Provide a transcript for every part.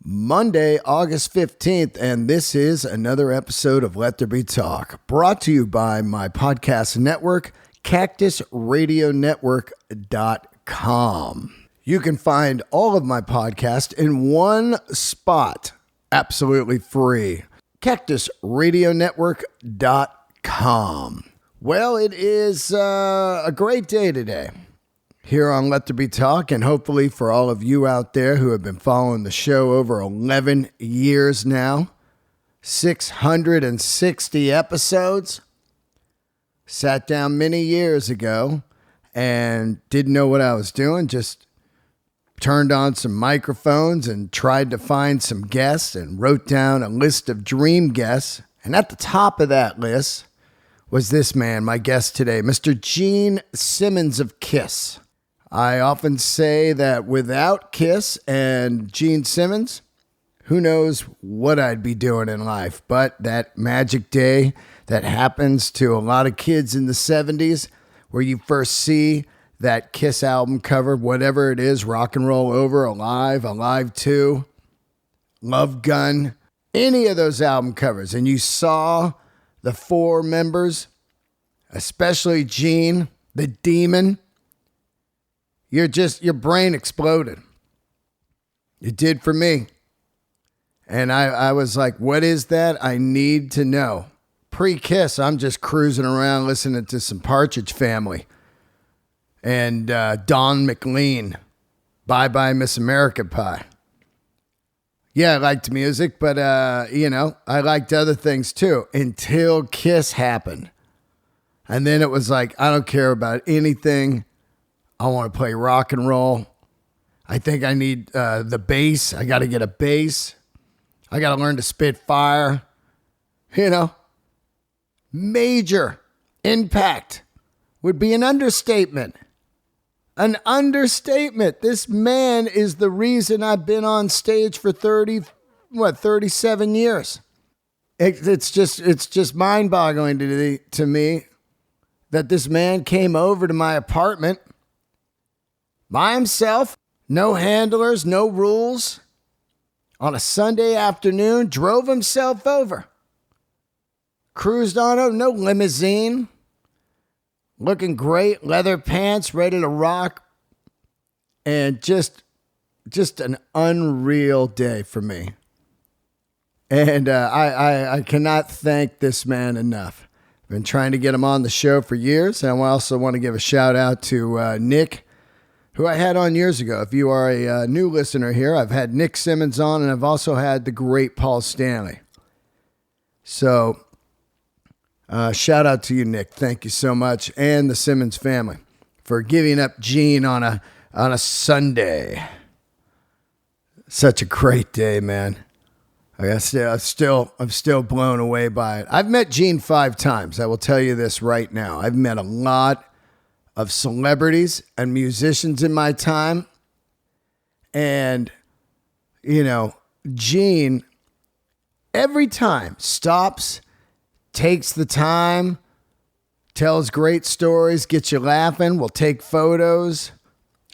Monday, August 15th, and this is another episode of Let There Be Talk, brought to you by my podcast network, cactusradionetwork.com. You can find all of my podcasts in one spot, absolutely free, cactusradionetwork.com. Well, it is a great day today here on Let There Be Talk, and hopefully for all of you out there who have been following the show over 11 years now, 660 episodes, sat down many years ago and didn't know what I was doing, just turned on some microphones and tried to find some guests and wrote down a list of dream guests, and at the top of that list was this man, my guest today, Mr. Gene Simmons of KISS. I often say that without KISS and Gene Simmons, who knows what I'd be doing in life. But that magic day that happens to a lot of kids in the 70s, where you first see that KISS album cover, whatever it is, Rock and Roll Over, Alive, Alive 2, Love Gun, any of those album covers, and you saw the four members, especially Gene, the Demon, your brain exploded. It did for me. And I was like, what is that? I need to know. Pre-KISS, I'm just cruising around listening to some Partridge Family and Don McLean, Bye Bye Miss America Pie. Yeah, I liked music, but, I liked other things too until KISS happened. And then it was like, I don't care about anything. I want to play rock and roll. I think I need the bass. I got to get a bass. I got to learn to spit fire. Major impact would be an understatement. An understatement. This man is the reason I've been on stage for 37 years. It's just mind-boggling to me that this man came over to my apartment by himself, no handlers, no rules, on a Sunday afternoon, drove himself over, cruised on over, no limousine, looking great, leather pants, ready to rock, and just an unreal day for me. And I cannot thank this man enough. I've been trying to get him on the show for years, and I also want to give a shout out to Nick, who I had on years ago. If you are a new listener here, I've had Nick Simmons on, and I've also had the great Paul Stanley. So, shout out to you, Nick. Thank you so much, and the Simmons family for giving up Gene on a Sunday. Such a great day, man. I'm still blown away by it. I've met Gene 5 times. I will tell you this right now. I've met a lot of celebrities and musicians in my time. And, Gene, every time, stops, takes the time, tells great stories, gets you laughing, will take photos.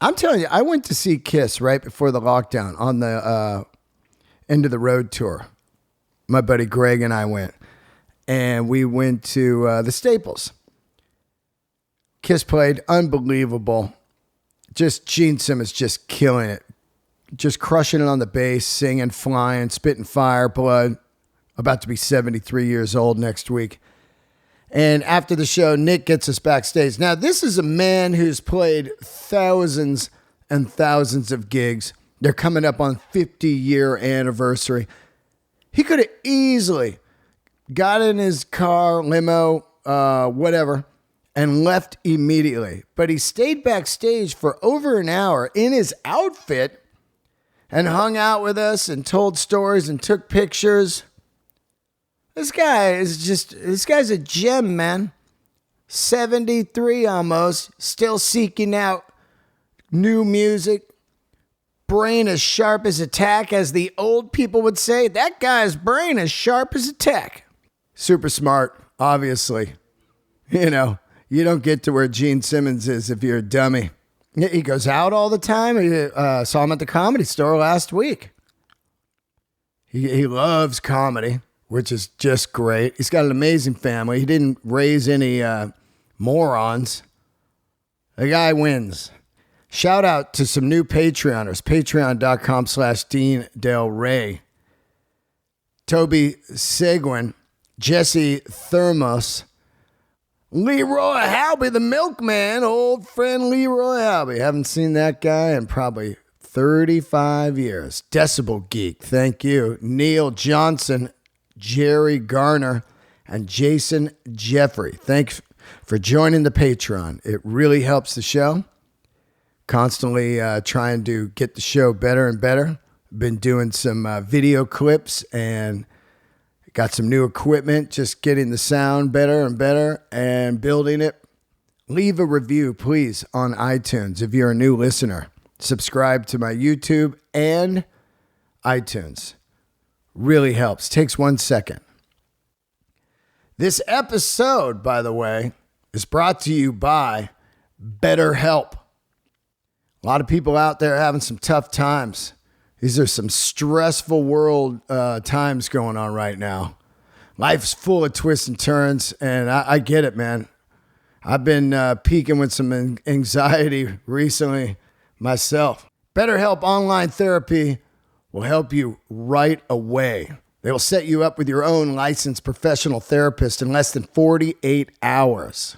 I'm telling you, I went to see KISS right before the lockdown on the End of the Road tour. My buddy Greg and I went. And we went to the Staples. KISS played, unbelievable. Just Gene Simmons just killing it. Just crushing it on the bass, singing, flying, spitting fire, blood. About to be 73 years old next week. And after the show, Nick gets us backstage. Now, this is a man who's played thousands and thousands of gigs. They're coming up on 50-year anniversary. He could have easily got in his car, limo, whatever, and left immediately. But he stayed backstage for over an hour in his outfit and hung out with us and told stories and took pictures. This guy's a gem, man. 73 almost, still seeking out new music. Brain as sharp as a tack, as the old people would say. That guy's brain as sharp as a tack. Super smart, obviously. You don't get to where Gene Simmons is if you're a dummy. He goes out all the time. I saw him at the Comedy Store last week. He loves comedy, which is just great. He's got an amazing family. He didn't raise any morons. The guy wins. Shout out to some new Patreoners. Patreon.com/Dean Delray. Toby Seguin, Jesse Thermos, Leroy Halby, the milkman, old friend Leroy Halby. Haven't seen that guy in probably 35 years. Decibel Geek, thank you. Neil Johnson, Jerry Garner, and Jason Jeffrey. Thanks for joining the Patreon. It really helps the show. Constantly trying to get the show better and better. Been doing some video clips and got some new equipment, just getting the sound better and better and building it. Leave a review, please, on iTunes if you're a new listener. Subscribe to my YouTube and iTunes. Really helps. Takes 1 second. This episode, by the way, is brought to you by BetterHelp. A lot of people out there having some tough times. These are some stressful world times going on right now. Life's full of twists and turns, and I get it, man. I've been peaking with some anxiety recently myself. BetterHelp Online Therapy will help you right away. They will set you up with your own licensed professional therapist in less than 48 hours.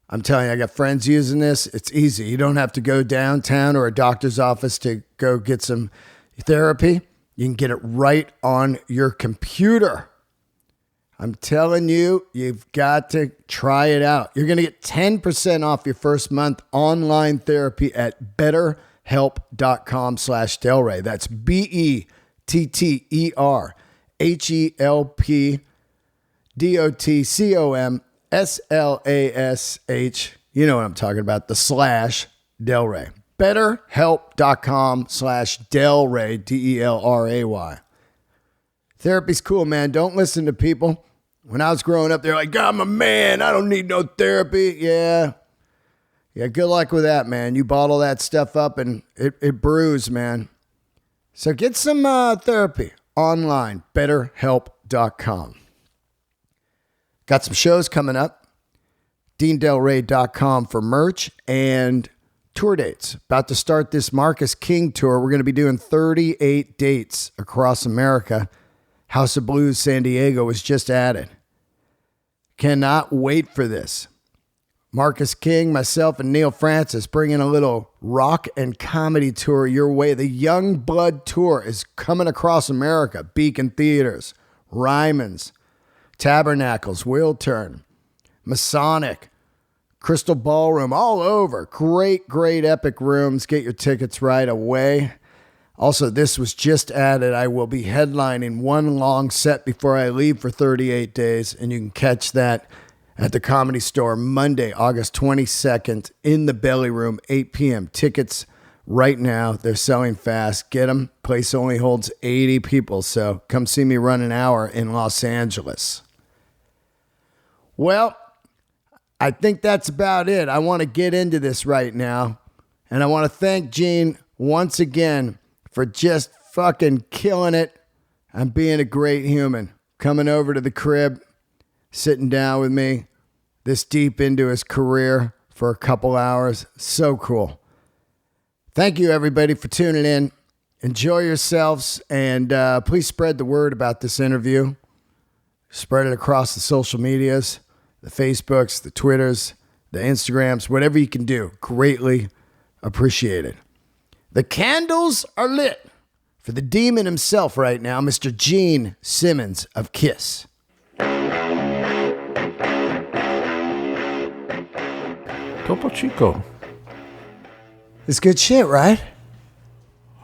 I'm telling you, I got friends using this. It's easy. You don't have to go downtown or a doctor's office to go get some therapy. You can get it right on your computer. I'm telling you, you've got to try it out. You're going to get 10% off your first month online therapy at betterhelp.com/Delray. That's BetterHelpDotcom/. You know what I'm talking about. The /Delray. BetterHelp.com/Delray. Delray. Therapy's cool, man. Don't listen to people. When I was growing up, they're like, I'm a man. I don't need no therapy. Yeah, good luck with that, man. You bottle that stuff up and it brews, man. So get some therapy online. BetterHelp.com. Got some shows coming up. DeanDelray.com for merch and tour dates. About to start this Marcus King tour. We're going to be doing 38 dates across America. House of Blues San Diego was just added. Cannot wait for this. Marcus King, myself, and Neil Francis bringing a little rock and comedy tour your way. The Young Blood Tour is coming across America. Beacon Theaters, Ryman's, Tabernacles, Wiltern, Masonic, Crystal Ballroom, all over. Great epic rooms. Get your tickets right away. Also, this was just added. I will be headlining one long set before I leave for 38 days, and you can catch that at the Comedy Store Monday, August 22nd in the Belly Room, 8 p.m. Tickets right now. They're selling fast. Get them. Place only holds 80 people, so come see me run an hour in Los Angeles. Well, I think that's about it. I want to get into this right now, and I want to thank Gene once again for just fucking killing it and being a great human. Coming over to the crib, sitting down with me, this deep into his career for a couple hours. So cool. Thank you, everybody, for tuning in. Enjoy yourselves, and please spread the word about this interview. Spread it across the social medias, the Facebooks, the Twitters, the Instagrams, whatever you can do. Greatly appreciated. The candles are lit for the demon himself right now, Mr. Gene Simmons of KISS. Topo Chico. It's good shit, right?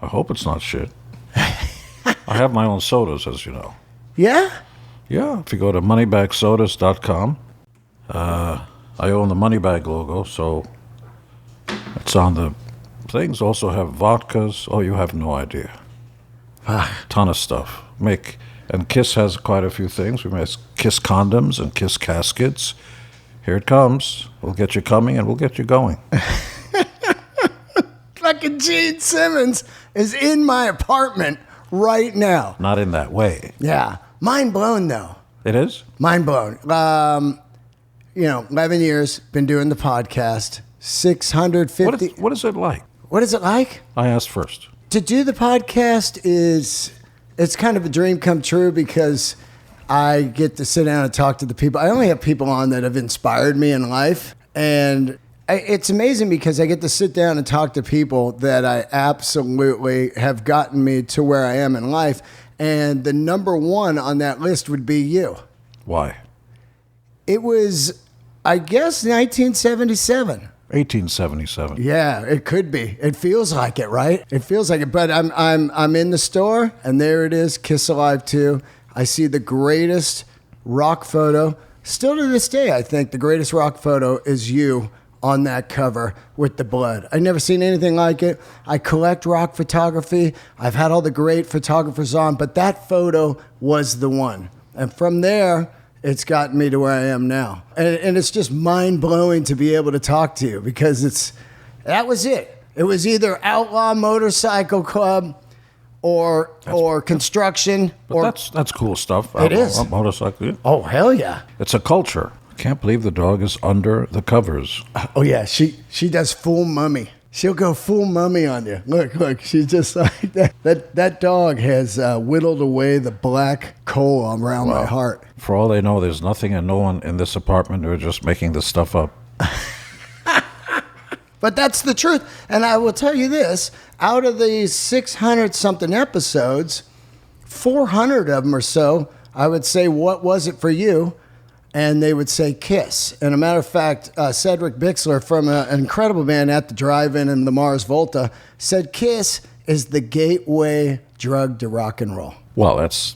I hope it's not shit. I have my own sodas, as you know. Yeah? Yeah, if you go to moneybagsodas.com, I own the Moneybag logo, so it's on the things. Also have vodkas. Oh, you have no idea. Ton of stuff. And KISS has quite a few things. We make KISS condoms and KISS caskets. Here it comes. We'll get you coming and we'll get you going. Fucking Gene Simmons is in my apartment right now. Not in that way. Yeah. Mind blown, though. It is? Mind blown. 11 years, been doing the podcast. 650. What is it like? What is it like? I asked first. To do the podcast it's kind of a dream come true because I get to sit down and talk to the people. I only have people on that have inspired me in life. And it's amazing because I get to sit down and talk to people that I absolutely have gotten me to where I am in life. And the number one on that list would be you. Why? It was, I guess, 1977. 1877. Yeah, it could be. It feels like it, right? It feels like it. But I'm in the store, and there it is, Kiss Alive 2. I see the greatest rock photo. Still to this day, I think the greatest rock photo is you on that cover with the blood. I've never seen anything like it. I collect rock photography. I've had all the great photographers on, but that photo was the one. And from there, it's gotten me to where I am now. And it's just mind-blowing to be able to talk to you because that was it. It was either Outlaw Motorcycle Club or construction. That's cool stuff. It is. Motorcycle. Yeah. Oh, hell yeah. It's a culture. I can't believe the dog is under the covers. Oh, yeah. She does full mummy. She'll go full mummy on you. Look. She's just like that. That dog has whittled away the black coal around my heart. For all they know, there's nothing and no one in this apartment who are just making this stuff up. But that's the truth. And I will tell you this. Out of the 600-something episodes, 400 of them or so, I would say, what was it for you? And they would say Kiss. And a matter of fact, Cedric Bixler from an incredible band at the drive-in in the Mars Volta said Kiss is the gateway drug to rock and roll. Well, it's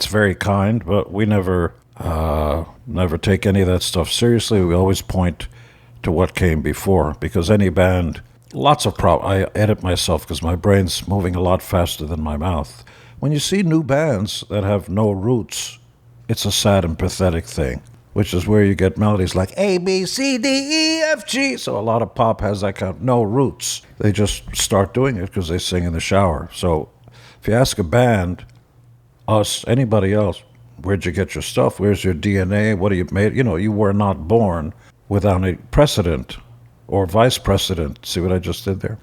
very kind, but we never take any of that stuff seriously. We always point to what came before, because any band, lots of I edit myself because my brain's moving a lot faster than my mouth. When you see new bands that have no roots, it's a sad and pathetic thing, which is where you get melodies like A, B, C, D, E, F, G. So a lot of pop has that kind of no roots. They just start doing it because they sing in the shower. So if you ask a band, us, anybody else, where'd you get your stuff? Where's your DNA? What are you made? You were not born without a precedent or vice precedent. See what I just did there?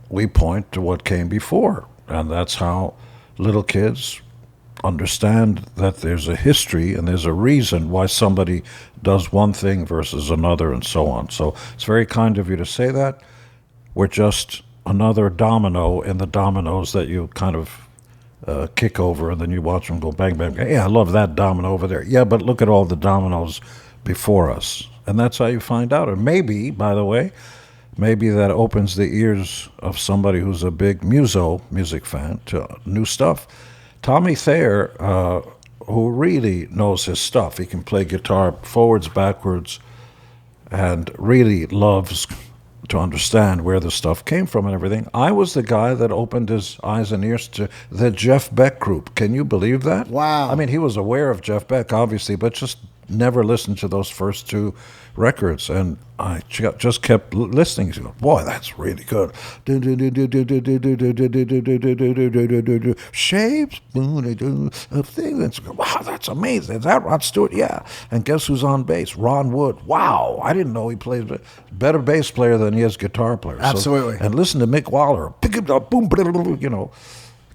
We point to what came before, and that's how little kids understand that there's a history and there's a reason why somebody does one thing versus another and so on. So it's very kind of you to say that. We're just another domino in the dominoes that you kind of kick over, and then you watch them go bang, bang, bang. Yeah, I love that domino over there. Yeah, but look at all the dominoes before us. And that's how you find out. Or maybe, by the way, maybe that opens the ears of somebody who's a big music fan to new stuff. Tommy Thayer, who really knows his stuff, he can play guitar forwards, backwards, and really loves to understand where the stuff came from and everything. I was the guy that opened his eyes and ears to the Jeff Beck group. Can you believe that? Wow. I mean, he was aware of Jeff Beck, obviously, but just never listened to those first two records. And I just kept listening. Boy, that's really good. Shapes of things. Wow, that's amazing. Is that Rod Stewart? Yeah. And guess who's on bass? Ron Wood. Wow, I didn't know he plays better bass player than he is guitar player. Absolutely. And listen to Mick Waller. Boom,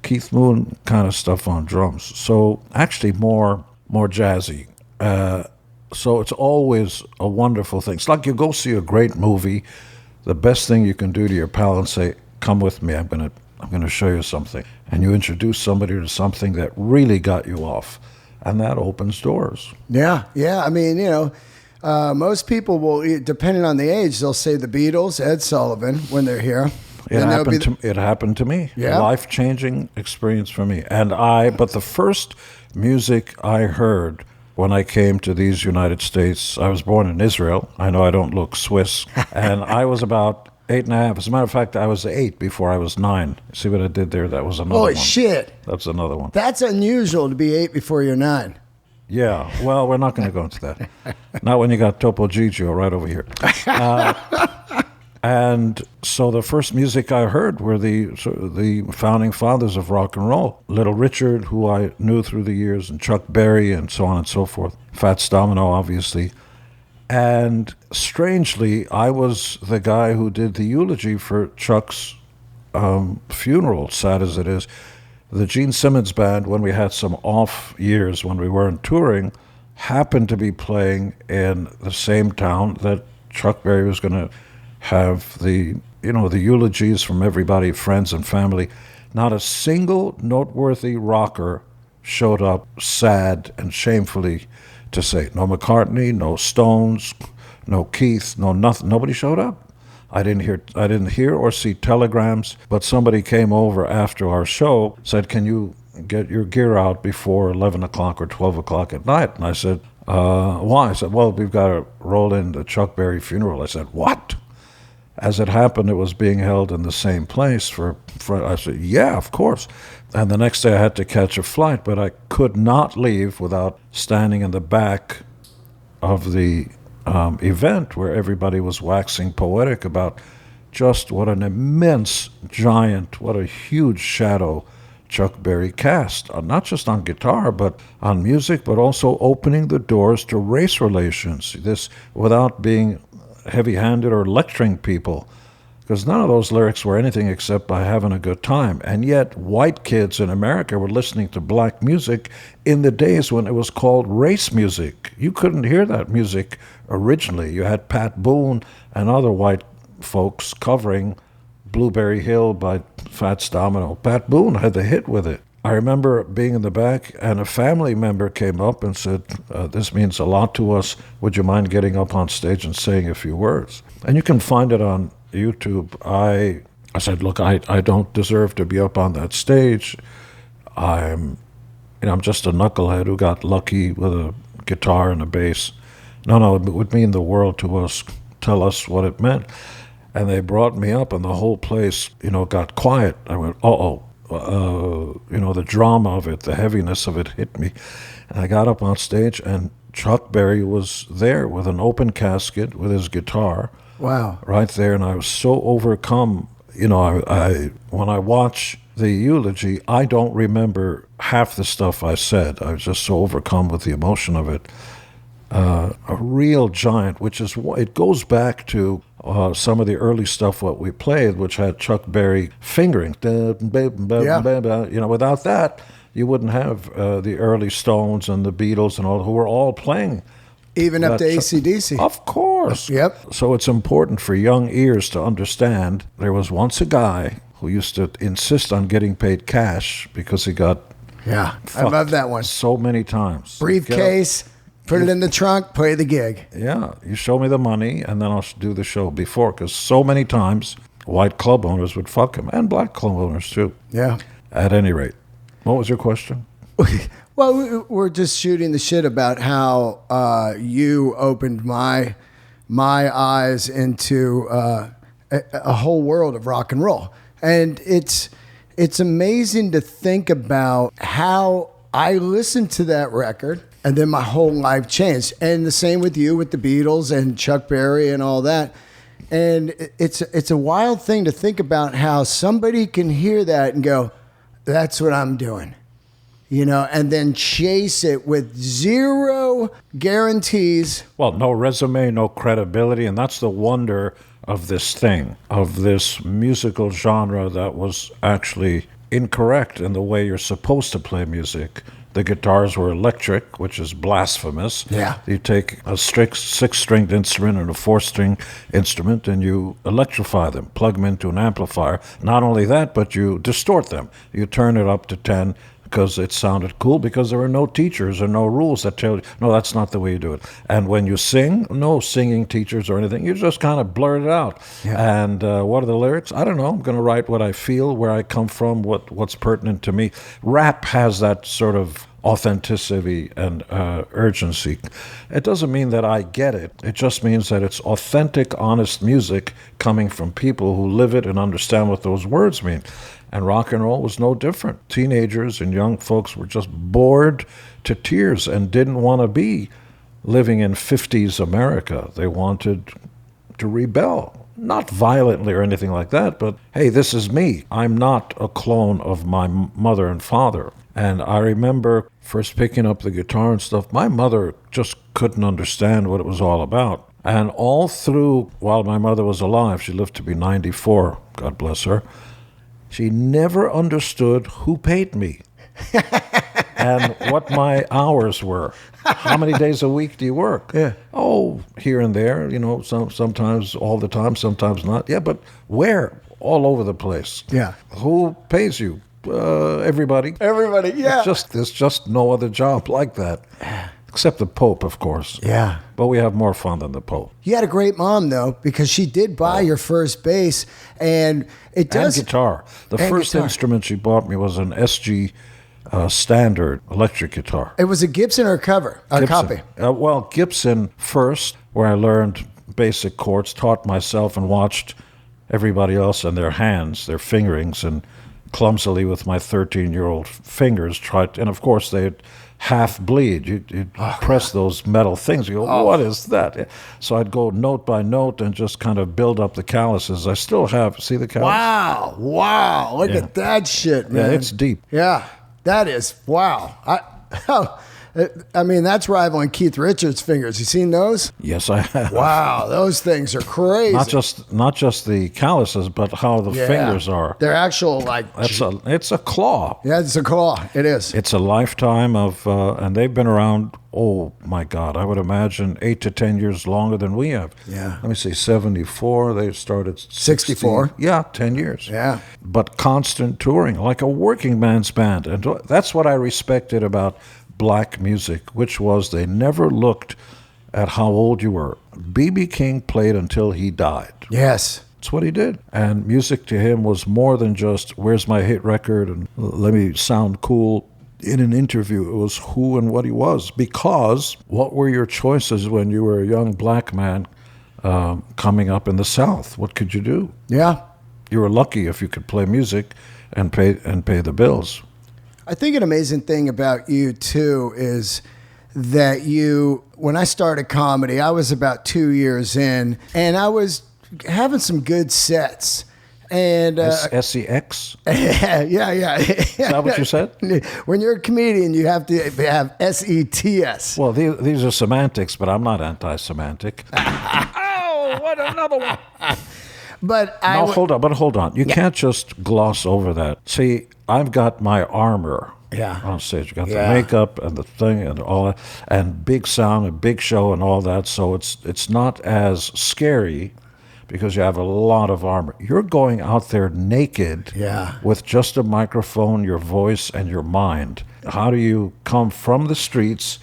Keith Moon kind of stuff on drums. So actually more jazzy. So it's always a wonderful thing. It's like you go see a great movie. The best thing you can do to your pal and say, "Come with me. I'm gonna show you something." And you introduce somebody to something that really got you off, and that opens doors. Yeah. I mean, most people will, depending on the age, they'll say the Beatles, Ed Sullivan, when they're here. It happened to me. Yeah. Life-changing experience for me. But the first music I heard when I came to these United States, I was born in Israel. I know I don't look Swiss. And I was about 8.5. As a matter of fact, I was 8 before I was 9. See what I did there? That was another one. Holy shit. That's another one. That's unusual to be 8 before you're 9. Yeah. Well, we're not going to go into that. Not when you got Topo Gigio right over here. And so the first music I heard were the founding fathers of rock and roll. Little Richard, who I knew through the years, and Chuck Berry, and so on and so forth. Fats Domino, obviously. And strangely, I was the guy who did the eulogy for Chuck's funeral, sad as it is. The Gene Simmons Band, when we had some off years when we weren't touring, happened to be playing in the same town that Chuck Berry was going to have the eulogies from everybody, friends and family. Not a single noteworthy rocker showed up sad and shamefully to say it. No McCartney, no Stones, no Keith, no nothing. Nobody showed up. I didn't hear or see telegrams, but somebody came over after our show, said, "Can you get your gear out before 11 o'clock or 12 o'clock at night?" And I said, "Why?" I said, "Well, we've got to roll in the Chuck Berry funeral." I said, "What?" As it happened, it was being held in the same place I said, "Yeah, of course." And the next day I had to catch a flight, but I could not leave without standing in the back of the event where everybody was waxing poetic about just what an immense giant, what a huge shadow Chuck Berry cast, not just on guitar, but on music, but also opening the doors to race relations. This without being heavy-handed or lecturing people, because none of those lyrics were anything except by having a good time. And yet white kids in America were listening to black music in the days when it was called race music. You couldn't hear that music originally. You had Pat Boone and other white folks covering Blueberry Hill by Fats Domino. Pat Boone had the hit with it. I remember being in the back, and a family member came up and said, "This means a lot to us. Would you mind getting up on stage and saying a few words?" And you can find it on YouTube. I said, "Look, I don't deserve to be up on that stage. I'm just a knucklehead who got lucky with a guitar and a bass. No, it would mean the world to us. Tell us what it meant." And they brought me up, and the whole place, got quiet. I went, uh-oh. The drama of it, the heaviness of it hit me. And I got up on stage, and Chuck Berry was there with an open casket with his guitar. Wow. Right there, and I was so overcome. When I watch the eulogy, I don't remember half the stuff I said. I was just so overcome with the emotion of it. A real giant, it goes back to some of the early stuff what we played, which had Chuck Berry fingering. Without that, you wouldn't have the early Stones and the Beatles and all, who were all playing. Even up to AC/DC. Of course. Yep. So it's important for young ears to understand there was once a guy who used to insist on getting paid cash because he got I love that one. so many times. Briefcase, put it in the trunk, play the gig. Yeah, you show me the money, and then I'll do the show before, because so many times white club owners would fuck him, and black club owners too. Yeah. At any rate, what was your question? Well, we're just shooting the shit about how you opened my eyes into a whole world of rock and roll, and it's amazing to think about how I listened to that record. And then my whole life changed. And the same with you, with the Beatles and Chuck Berry and all that. And it's a wild thing to think about how somebody can hear that and go, "That's what I'm doing." And then chase it with zero guarantees. Well, no resume, no credibility. And that's the wonder of this thing, of this musical genre that was actually incorrect in the way you're supposed to play music. The guitars were electric, which is blasphemous. Yeah. You take a six-stringed instrument and a four-string instrument, and you electrify them, plug them into an amplifier. Not only that, but you distort them. You turn it up to 10 because it sounded cool, because there were no teachers or no rules that tell you, no, that's not the way you do it. And when you sing, no singing teachers or anything. You just kind of blurt it out. Yeah. And what are the lyrics? I don't know. I'm going to write what I feel, where I come from, what's pertinent to me. Rap has that sort of authenticity and urgency. It doesn't mean that I get it. It just means that it's authentic, honest music coming from people who live it and understand what those words mean. And rock and roll was no different. Teenagers and young folks were just bored to tears and didn't want to be living in 50s America. They wanted to rebel. not violently or anything like that, but hey, this is me. I'm not a clone of my mother and father. And I remember first picking up the guitar and stuff, my mother just couldn't understand what it was all about. And all through, while my mother was alive, she lived to be 94, God bless her, she never understood who paid me and what my hours were. How many days a week do you work? Yeah. Oh, here and there, sometimes all the time, sometimes not. Yeah, but where? All over the place. Yeah. Who pays you? Everybody. Everybody, yeah. There's just no other job like that. Except the Pope, of course. Yeah. But we have more fun than the Pope. You had a great mom, though, because she did buy your first bass, and it does... And guitar. The first instrument she bought me was an SG standard electric guitar. It was a Gibson or a copy? Well, Gibson first, where I learned basic chords, taught myself and watched everybody else and their hands, their fingerings, and clumsily with my 13-year-old fingers tried, and of course they'd half bleed. You'd press those metal things. You go, what is that? So I'd go note by note and just kind of build up the calluses. I still have, see the calluses? Wow. Look at that shit, man. Yeah, it's deep. Yeah, that is, wow. I mean, that's rivaling Keith Richards' fingers. You seen those? Yes, I have. Wow, those things are crazy. Not just the calluses, but how the fingers are. They're actual, like... It's a claw. Yeah, it's a claw. It is. It's a lifetime of... and they've been around, oh, my God, I would imagine 8 to 10 years longer than we have. Yeah. Let me see, 74. They started... 64. Yeah, 10 years. Yeah. But constant touring, like a working man's band. And that's what I respected about black music, which was they never looked at how old you were. B.B. King played until he died. Yes. That's what he did. And music to him was more than just, where's my hit record and let me sound cool. In an interview, it was who and what he was. Because what were your choices when you were a young black man coming up in the South? What could you do? Yeah. You were lucky if you could play music and pay the bills. I think an amazing thing about you, too, is that when I started comedy, I was about 2 years in, and I was having some good sets. And SEX? Yeah. Is that what you said? When you're a comedian, you have to have SETS. Well, these are semantics, but I'm not anti-semantic. Oh, what another one. But hold on. You can't just gloss over that. See, I've got my armor on stage. You got the makeup and the thing and all that, and big sound and big show and all that. So it's not as scary because you have a lot of armor. You're going out there naked with just a microphone, your voice, and your mind. How do you come from the streets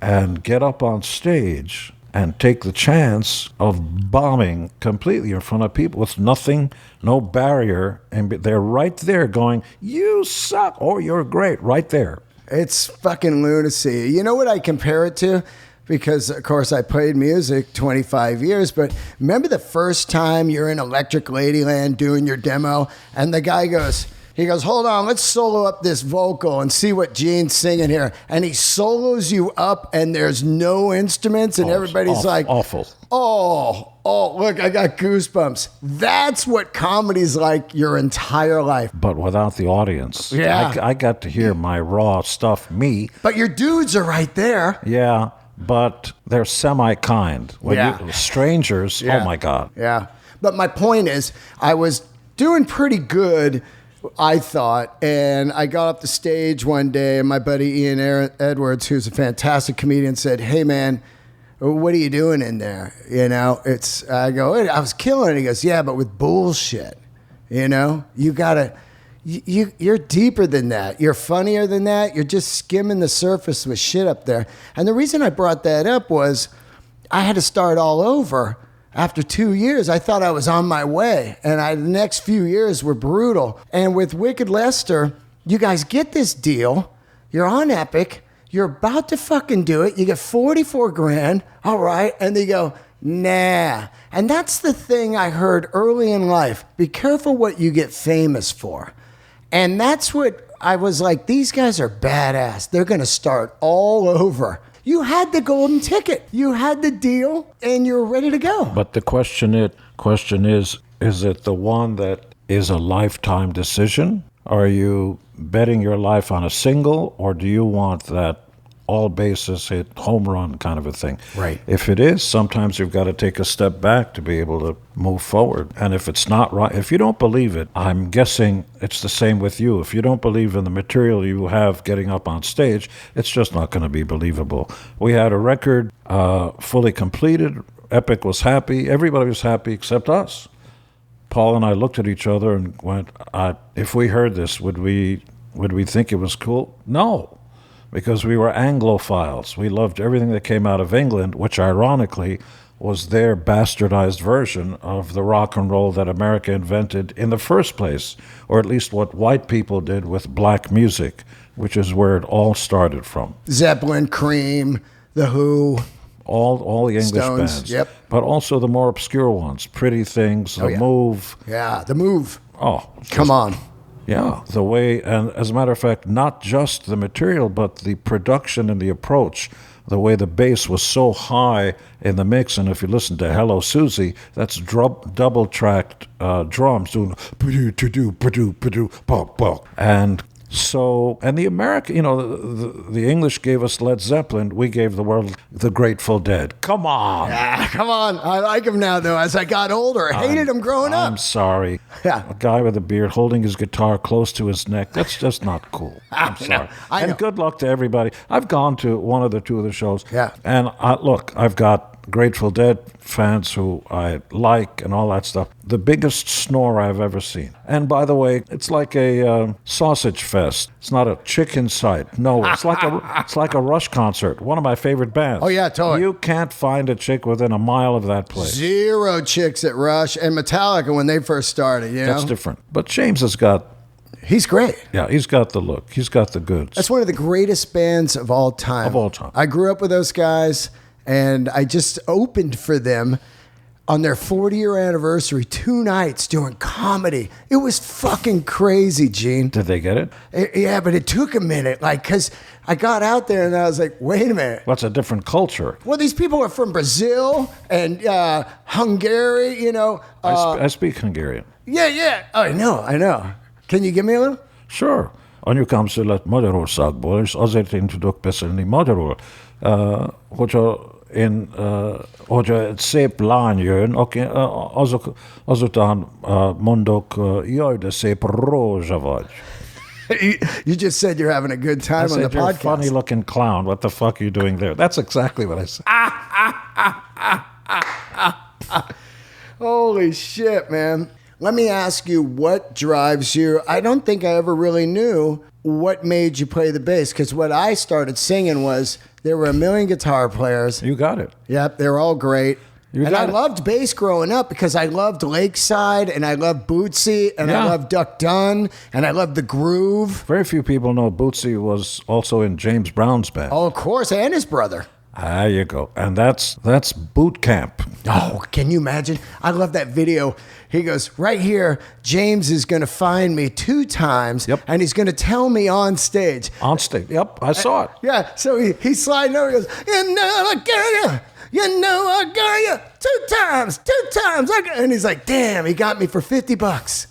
and get up on stage and take the chance of bombing completely in front of people with nothing, no barrier, and they're right there going, you suck, or you're great, right there. It's fucking lunacy. You know what I compare it to? Because, of course, I played music 25 years, but remember the first time you're in Electric Ladyland doing your demo, and the guy goes... He goes, hold on, let's solo up this vocal and see what Gene's singing here. And he solos you up, and there's no instruments, and everybody's like, awful. Oh, look, I got goosebumps. That's what comedy's like your entire life. But without the audience. Yeah. I got to hear my raw stuff, me. But your dudes are right there. Yeah, but they're semi-kind. When strangers, oh my God. Yeah. But my point is, I was doing pretty good, I thought, and I got up the stage one day, and my buddy Ian Edwards, who's a fantastic comedian, said, hey, man, what are you doing in there? I go, I was killing it. He goes, yeah, but with bullshit. You gotta, you're deeper than that. You're funnier than that. You're just skimming the surface with shit up there. And the reason I brought that up was I had to start all over. After 2 years, I thought I was on my way, and the next few years were brutal. And with Wicked Lester, you guys get this deal. You're on Epic. You're about to fucking do it. You get 44 grand. All right. And they go, nah. And that's the thing I heard early in life. Be careful what you get famous for. And that's what I was like, these guys are badass. They're going to start all over. You had the golden ticket. You had the deal, and you're ready to go. But the question is, Question is it the one that is a lifetime decision? Are you betting your life on a single, or do you want that all bases hit, home run kind of a thing? Right. If it is, sometimes you've got to take a step back to be able to move forward. And if it's not right, if you don't believe it, I'm guessing it's the same with you. If you don't believe in the material you have getting up on stage, it's just not going to be believable. We had a record fully completed. Epic was happy. Everybody was happy except us. Paul and I looked at each other and went, if we heard this, would we think it was cool? No. Because we were Anglophiles. We loved everything that came out of England, which ironically was their bastardized version of the rock and roll that America invented in the first place, or at least what white people did with black music, which is where it all started from. Zeppelin, Cream, The Who. All the English Stones, bands. yep. But also the more obscure ones, Pretty Things, The Move. Yeah, The Move. Oh. Come on. Yeah, the way, and as a matter of fact, not just the material, but the production and the approach, the way the bass was so high in the mix. And if you listen to Hello Susie, that's double-tracked drums doing and so, and the American, the English gave us Led Zeppelin, we gave the world the Grateful Dead. Come on. Yeah, come on. I like him now, though. As I got older, I hated him growing up. I'm sorry. Yeah. A guy with a beard holding his guitar close to his neck, that's just not cool. I'm sorry. I know. And good luck to everybody. I've gone to one of the two of the shows. Yeah. And look, I've got Grateful Dead fans who I like and all that stuff. The biggest snore I've ever seen. And by the way, it's like a sausage fest. It's not a chicken sight. No, it's like a Rush concert. One of my favorite bands. Oh, yeah, totally. You can't find a chick within a mile of that place. Zero chicks at Rush and Metallica when they first started, That's different. But James has got... He's great. Yeah, he's got the look. He's got the goods. That's one of the greatest bands of all time. Of all time. I grew up with those guys, and I just opened for them on their 40-year anniversary 2 nights doing comedy. It was fucking crazy, Gene. Did they get it? Yeah, but it took a minute, because I got out there and I was like, wait a minute. What's a different culture? Well, these people are from Brazil and Hungary, I speak Hungarian. Yeah. Oh, I know. Can you give me a little? Sure. Anyukám született Magyarországból, és azért én tudok beszélni magyarul. Hogyha egy szép lány jön, azután mondok, jaj, de szép rózsa vagy. You just said you're having a good time on the you're podcast. a funny-looking clown. What the fuck are you doing there? That's exactly what I said. Holy shit, man. Let me ask you, what drives you? I don't think I ever really knew what made you play the bass, because what I started singing was there were a million guitar players. You got it. Yep, they were all great. I loved bass growing up because I loved Lakeside and I loved Bootsy and I loved Duck Dunn and I loved the groove. Very few people know Bootsy was also in James Brown's band. Oh, of course, and his brother. There you go. And that's boot camp. Oh, can you imagine? I love that video. He goes, right here, James is going to find me 2 times, and he's going to tell me on stage. On stage, yep, I saw it. Yeah, so he's sliding over, he goes, you know I got you 2 times. And he's like, damn, he got me for $50.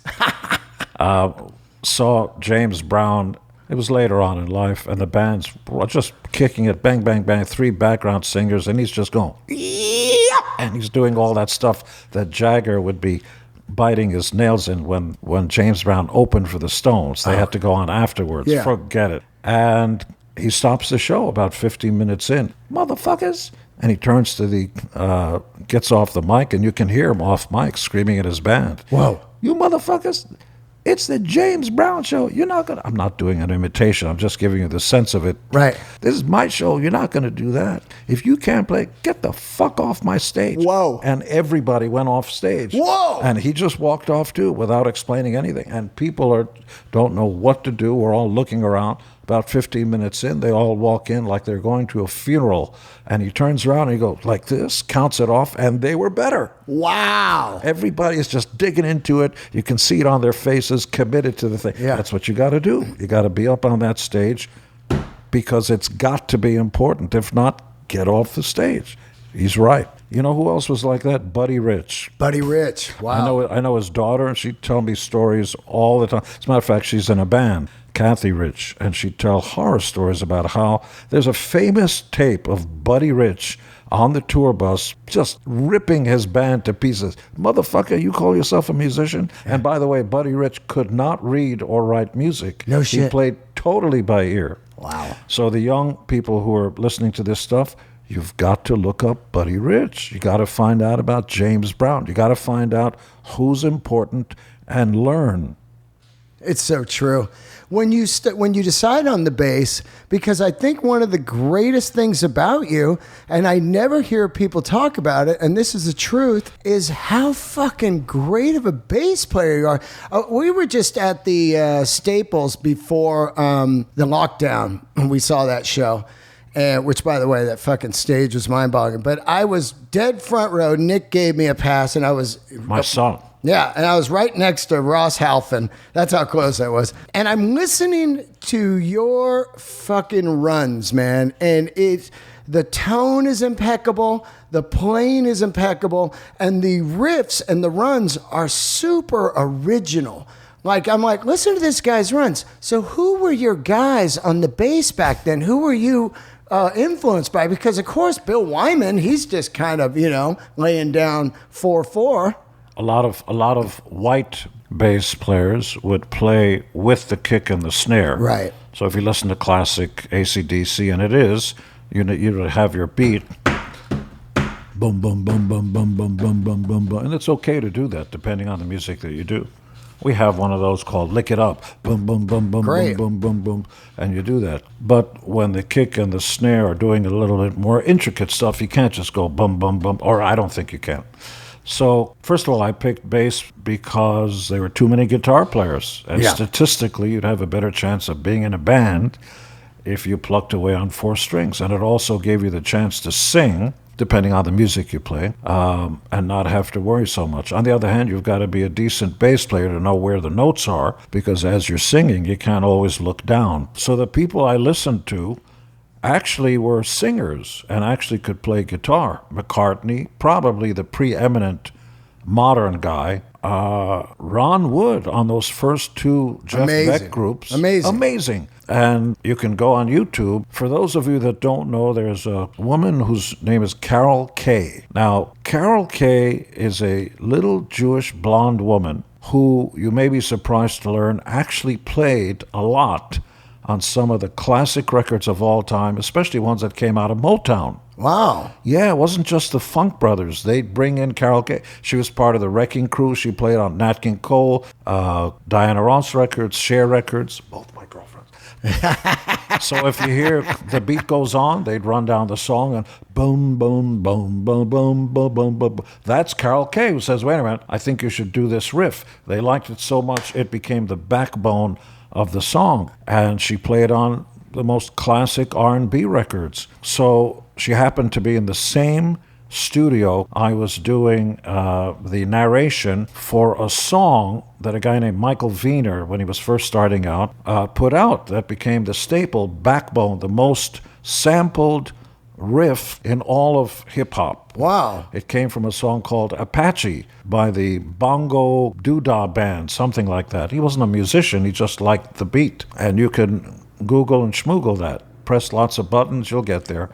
Saw James Brown. It was later on in life, and the band's just kicking it, bang, bang, bang, 3 background singers, and he's just going, yeah! And he's doing all that stuff that Jagger would be biting his nails in when James Brown opened for the Stones. They had to go on afterwards. Yeah. Forget it. And he stops the show about 15 minutes in. Motherfuckers! And he turns to gets off the mic, and you can hear him off mic screaming at his band. Whoa. You motherfuckers! It's the James Brown show. You're not going to... I'm not doing an imitation. I'm just giving you the sense of it. Right. This is my show. You're not going to do that. If you can't play, get the fuck off my stage. Whoa. And everybody went off stage. Whoa. And he just walked off, too, without explaining anything. And people don't know what to do. We're all looking around. About 15 minutes in, they all walk in like they're going to a funeral. And he turns around and he goes like this, counts it off, and they were better. Wow. Everybody is just digging into it. You can see it on their faces, committed to the thing. Yeah. That's what you got to do. You got to be up on that stage because it's got to be important. If not, get off the stage. He's right. You know who else was like that? Buddy Rich. Buddy Rich. Wow. I know his daughter, and she'd tell me stories all the time. As a matter of fact, she's in a band, Kathy Rich, and she'd tell horror stories about how there's a famous tape of Buddy Rich on the tour bus just ripping his band to pieces. Motherfucker, you call yourself a musician? And by the way, Buddy Rich could not read or write music. No shit. He played totally by ear. Wow. So the young people who are listening to this stuff, you've got to look up Buddy Rich. You got to find out about James Brown. You got to find out who's important and learn. It's so true. When you decide on the bass, because I think one of the greatest things about you, and I never hear people talk about it, and this is the truth, is how fucking great of a bass player you are. We were just at the Staples before the lockdown, and we saw that show. Which, by the way, that fucking stage was mind-boggling. But I was dead front row. Nick gave me a pass, and I was... My son. Yeah, and I was right next to Ross Halfin. That's how close I was. And I'm listening to your fucking runs, man. And the tone is impeccable. The playing is impeccable. And the riffs and the runs are super original. I'm like, listen to this guy's runs. So who were your guys on the bass back then? Who were you influenced by? Because, of course, Bill Wyman, he's just kind of, laying down 4/4. A lot of white bass players would play with the kick and the snare. Right. So if you listen to classic AC/DC, and it is, you have your beat, boom, boom, boom, boom, boom, boom, boom, boom, boom, boom, and it's okay to do that depending on the music that you do. We have one of those called Lick It Up, boom, boom, boom, boom, Great. boom, boom, boom, boom, and you do that. But when the kick and the snare are doing a little bit more intricate stuff, you can't just go boom, boom, boom, or I don't think you can. So, first of all, I picked bass because there were too many guitar players. And statistically, you'd have a better chance of being in a band if you plucked away on 4 strings. And it also gave you the chance to sing, depending on the music you play, and not have to worry so much. On the other hand, you've got to be a decent bass player to know where the notes are, because as you're singing, you can't always look down. So the people I listened to actually were singers and actually could play guitar. McCartney, probably the preeminent modern guy. Ron Wood on those first 2 Jeff Beck groups. Amazing. And you can go on YouTube. For those of you that don't know, there's a woman whose name is Carol Kay. Now, Carol Kay is a little Jewish blonde woman who, you may be surprised to learn, actually played a lot on some of the classic records of all time, especially ones that came out of Motown. Wow. Yeah, it wasn't just the Funk Brothers. They'd bring in Carol Kay. She was part of the Wrecking Crew. She played on Nat King Cole, Diana Ross records, Cher records, both my girlfriends. So if you hear the beat goes on, they'd run down the song and boom, boom, boom, boom, boom, boom, boom, boom. That's Carol Kay who says, wait a minute, I think you should do this riff. They liked it so much, it became the backbone of the song, and she played on the most classic R&B records. So she happened to be in the same studio I was doing the narration for a song that a guy named Michael Wiener, when he was first starting out, put out that became the staple backbone, the most sampled riff in all of hip-hop. Wow. It came from a song called Apache by the Bongo Doodah Band, something like that. He wasn't a musician, he just liked the beat. And you can Google and schmoogle that. Press lots of buttons, you'll get there.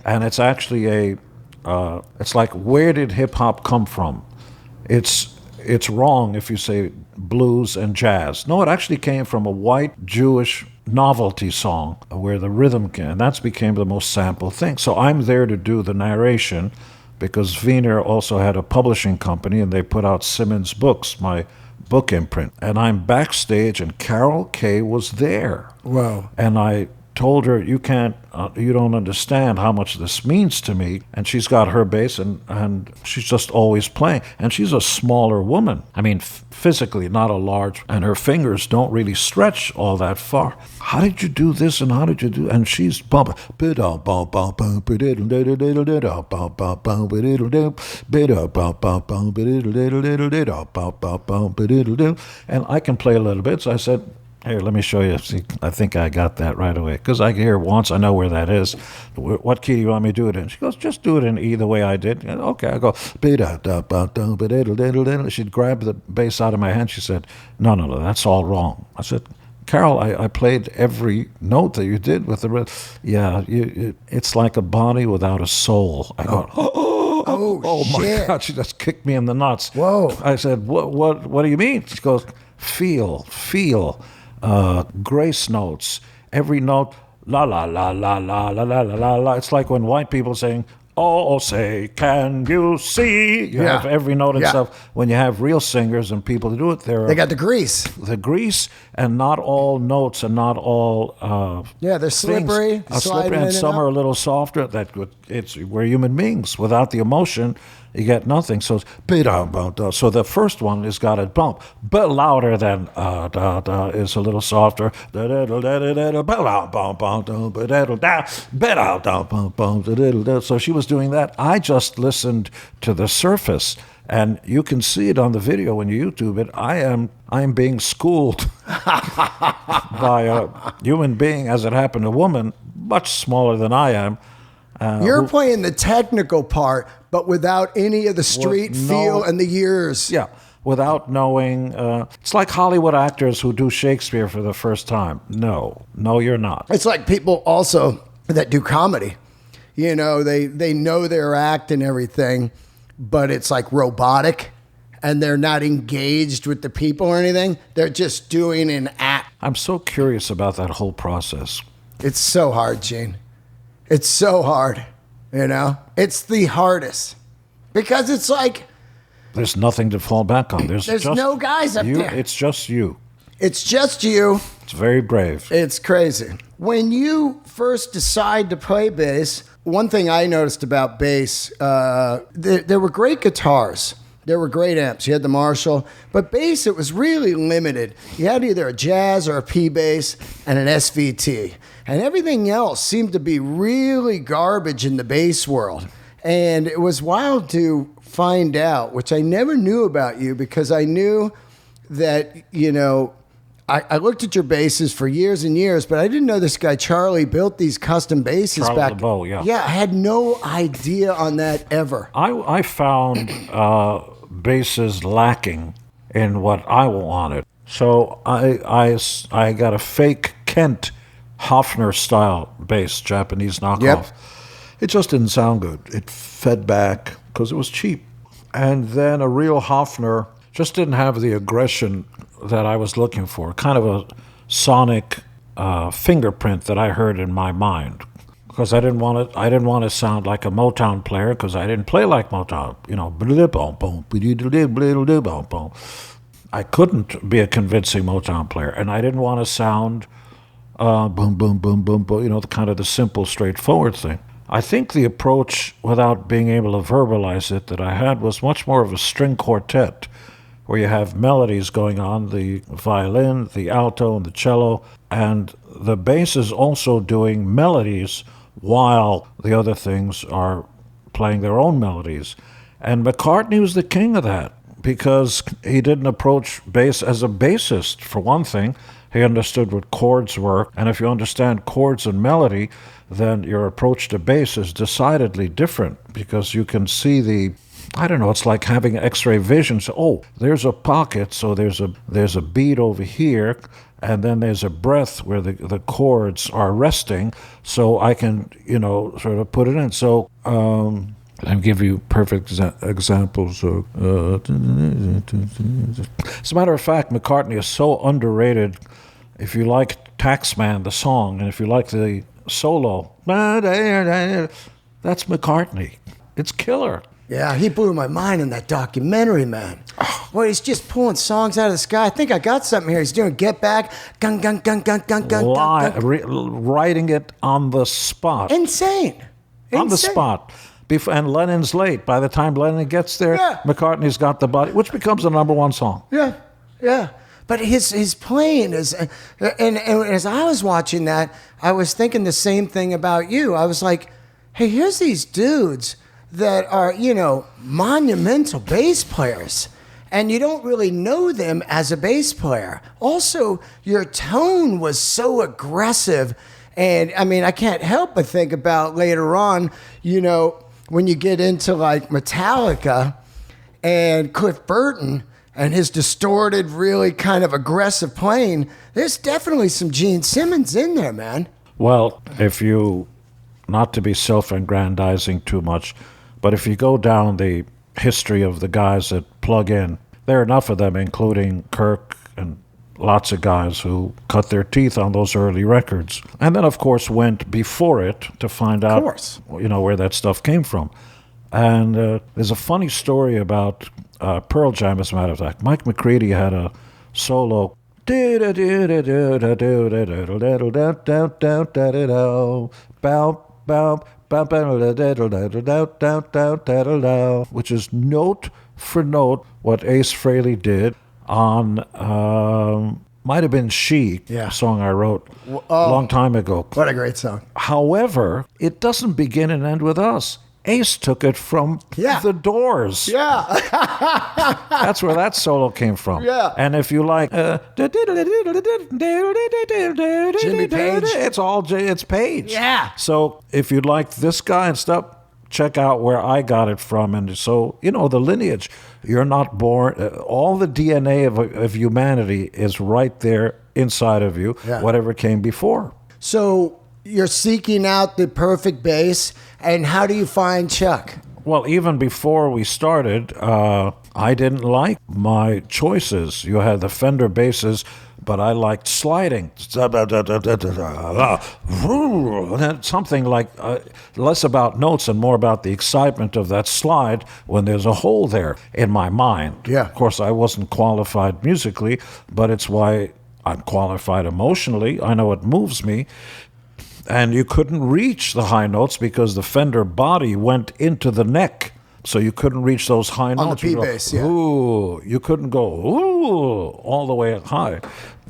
And it's actually it's like, where did hip-hop come from? It's wrong if you say blues and jazz. No, it actually came from a white Jewish novelty song where the rhythm came, and that's became the most sampled thing. So I'm there to do the narration because Wiener also had a publishing company and they put out Simmons Books, my book imprint. And I'm backstage and Carol Kay was there. Wow. And I told her, you don't understand how much this means to me. And she's got her bass and she's just always playing. And she's a smaller woman. I mean, physically, not a large, and her fingers don't really stretch all that far. How did you do this and how did you do? And she's bumping. And I can play a little bit. So I said, Here, let me show you. See, I think I got that right away. Because I hear it once, I know where that is. What key do you want me to do it in? She goes, just do it in E the way I did. Okay, I go, she'd grab the bass out of my hand. She said, no, that's all wrong. I said, Carol, I played every note that you did with the... Yeah, it's like a body without a soul. I go, oh my shit. God, she just kicked me in the nuts. Whoa. I said, what do you mean? She goes, feel. Grace notes, every note, la la la la la la la la la. It's like when white people saying, oh, say, can you see? You have every note and stuff. When you have real singers and people who do it, they got the grease. The grease, and not all notes and not all they're slippery. Slippery, and some are a little softer. We're human beings. Without the emotion, you get nothing. So so the first one has got a bump, but louder than is a little softer. So she was doing that. I just listened to the surface, and you can see it on the video when you YouTube it. I am being schooled by a human being, as it happened, a woman much smaller than I am. You're playing the technical part, but without any of the street feel and the years. Yeah, without knowing. It's like Hollywood actors who do Shakespeare for the first time. No, you're not. It's like people also that do comedy. You know, they know their act and everything, but it's like robotic, and they're not engaged with the people or anything. They're just doing an act. I'm so curious about that whole process. It's so hard, Gene. It's so hard, you know? It's the hardest. Because it's like... There's nothing to fall back on. There's just no guys up there. It's just you. It's just you. It's very brave. It's crazy. When you first decide to play bass, one thing I noticed about bass, there were great guitars. There were great amps. You had the Marshall. But bass, it was really limited. You had either a jazz or a P bass and an SVT. And everything else seemed to be really garbage in the bass world. And it was wild to find out, which I never knew about you, because I knew that, you know, I looked at your basses for years and years, but I didn't know this guy Charlie built these custom basses Charlie back. LeBeau, yeah. Yeah, I had no idea on that ever. I found basses lacking in what I wanted. So I got a fake Kent Hofner style bass, Japanese knockoff. Yep. It just didn't sound good. It fed back because it was cheap. And then a real Hofner just didn't have the aggression that I was looking for, kind of a sonic fingerprint that I heard in my mind. Because I didn't want to sound like a Motown player, because I didn't play like Motown. You know, I couldn't be a convincing Motown player, and I didn't want to sound boom, boom, boom, boom, boom. You know, the kind of the simple, straightforward thing. I think the approach, without being able to verbalize it, that I had was much more of a string quartet, where you have melodies going on, the violin, the alto, and the cello, and the bass is also doing melodies while the other things are playing their own melodies. And McCartney was the king of that, because he didn't approach bass as a bassist, for one thing. He understood what chords were, and if you understand chords and melody, then your approach to bass is decidedly different, because you can see it's like having X-ray vision. So, there's a pocket, so there's a beat over here, and then there's a breath where the chords are resting, so I can, sort of put it in. So, I'll give you perfect examples. As a matter of fact, McCartney is so underrated. If you like Taxman, the song, and if you like the solo, that's McCartney. It's killer. Yeah, he blew my mind in that documentary, man. Boy, he's just pulling songs out of the sky. I think I got something here. He's doing Get Back, gun, gun, gun, gun, gun, gun, gun. Writing it on the spot. Insane. On the spot. And Lennon's late. By the time Lennon gets there, McCartney's got the body, which becomes the number one song. Yeah, yeah. But his playing is, and as I was watching that, I was thinking the same thing about you. I was like, hey, here's these dudes that are, monumental bass players. and you don't really know them as a bass player. Also, your tone was so aggressive. And I mean, I can't help but think about later on, you know, when you get into like Metallica and Cliff Burton and his distorted, really kind of aggressive playing, there's definitely some Gene Simmons in there, man. Well, if you, not to be self-aggrandizing too much, but if you go down the history of the guys that plug in, there are enough of them, including Kirk and lots of guys who cut their teeth on those early records. And then, of course, went before it to find out, you know, where that stuff came from. And there's a funny story about Pearl Jam, as a matter of fact. Mike McCready had a solo. Which is note for note what Ace Frehley did on, might have been She, a song I wrote a long time ago. What a great song. However, it doesn't begin and end with us. Ace took it from the Doors. Yeah. That's where that solo came from. Yeah. And if you like Jimmy Page. It's Page. Yeah. So if you like this guy and stuff, check out where I got it from. And so, you know, the lineage, you're not born, all the DNA of humanity is right there inside of you, whatever came before. So you're seeking out the perfect bass, and how do you find Chuck? Well, even before we started, I didn't like my choices. You had the Fender basses, but I liked sliding. Something like less about notes and more about the excitement of that slide when there's a hole there in my mind. Yeah. Of course, I wasn't qualified musically, but it's why I'm qualified emotionally. I know it moves me. And you couldn't reach the high notes because the Fender body went into the neck. So you couldn't reach those high notes. On the P-bass, yeah. Ooh, you couldn't go, ooh, all the way high.